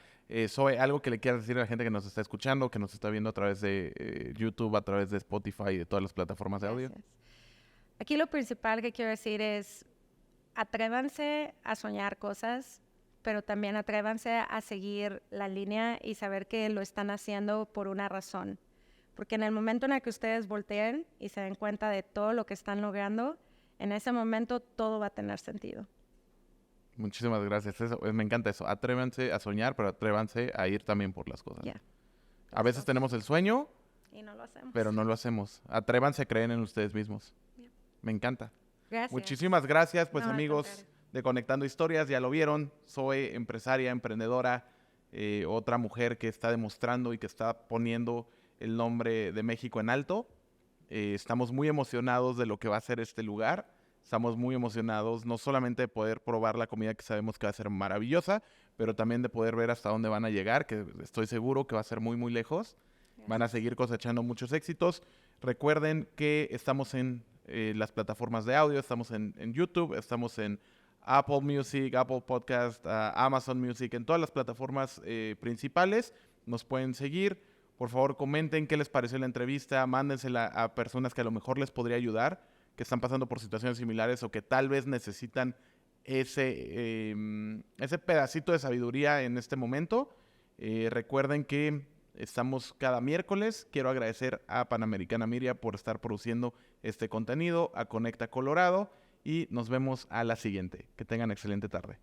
S1: Zoe, algo que le quieras decir a la gente que nos está escuchando, que nos está viendo a través de YouTube, a través de Spotify y de todas las plataformas de audio.
S2: Gracias. Aquí lo principal que quiero decir es, atrévanse a soñar cosas, pero también atrévanse a seguir la línea y saber que lo están haciendo por una razón. Porque en el momento en el que ustedes volteen y se den cuenta de todo lo que están logrando, en ese momento todo va a tener sentido.
S1: Muchísimas gracias. Me encanta eso. Atrévanse a soñar, pero atrévanse a ir también por las cosas.
S2: Yeah.
S1: A veces tenemos el sueño,
S2: Y no lo hacemos.
S1: pero no lo hacemos. Atrévanse a creer en ustedes mismos.
S2: Yeah.
S1: Me encanta.
S2: Gracias.
S1: Muchísimas gracias, pues
S2: No, al
S1: amigos
S2: contrario.
S1: de Conectando Historias, ya lo vieron. Soy empresaria, emprendedora, otra mujer que está demostrando y que está poniendo el nombre de México en alto. Estamos muy emocionados de lo que va a ser este lugar. Estamos muy emocionados no solamente de poder probar la comida que sabemos que va a ser maravillosa, pero también de poder ver hasta dónde van a llegar, que estoy seguro que va a ser muy, muy lejos. Van a seguir cosechando muchos éxitos. Recuerden que estamos en las plataformas de audio, estamos en YouTube, estamos en Apple Music, Apple Podcast, Amazon Music, en todas las plataformas principales. Nos pueden seguir. Por favor, comenten qué les pareció la entrevista, mándensela a personas que a lo mejor les podría ayudar, que están pasando por situaciones similares o que tal vez necesitan ese pedacito de sabiduría en este momento. Recuerden que estamos cada miércoles. Quiero agradecer a Panamericana Miria por estar produciendo este contenido, a Conecta Colorado y nos vemos a la siguiente. Que tengan excelente tarde.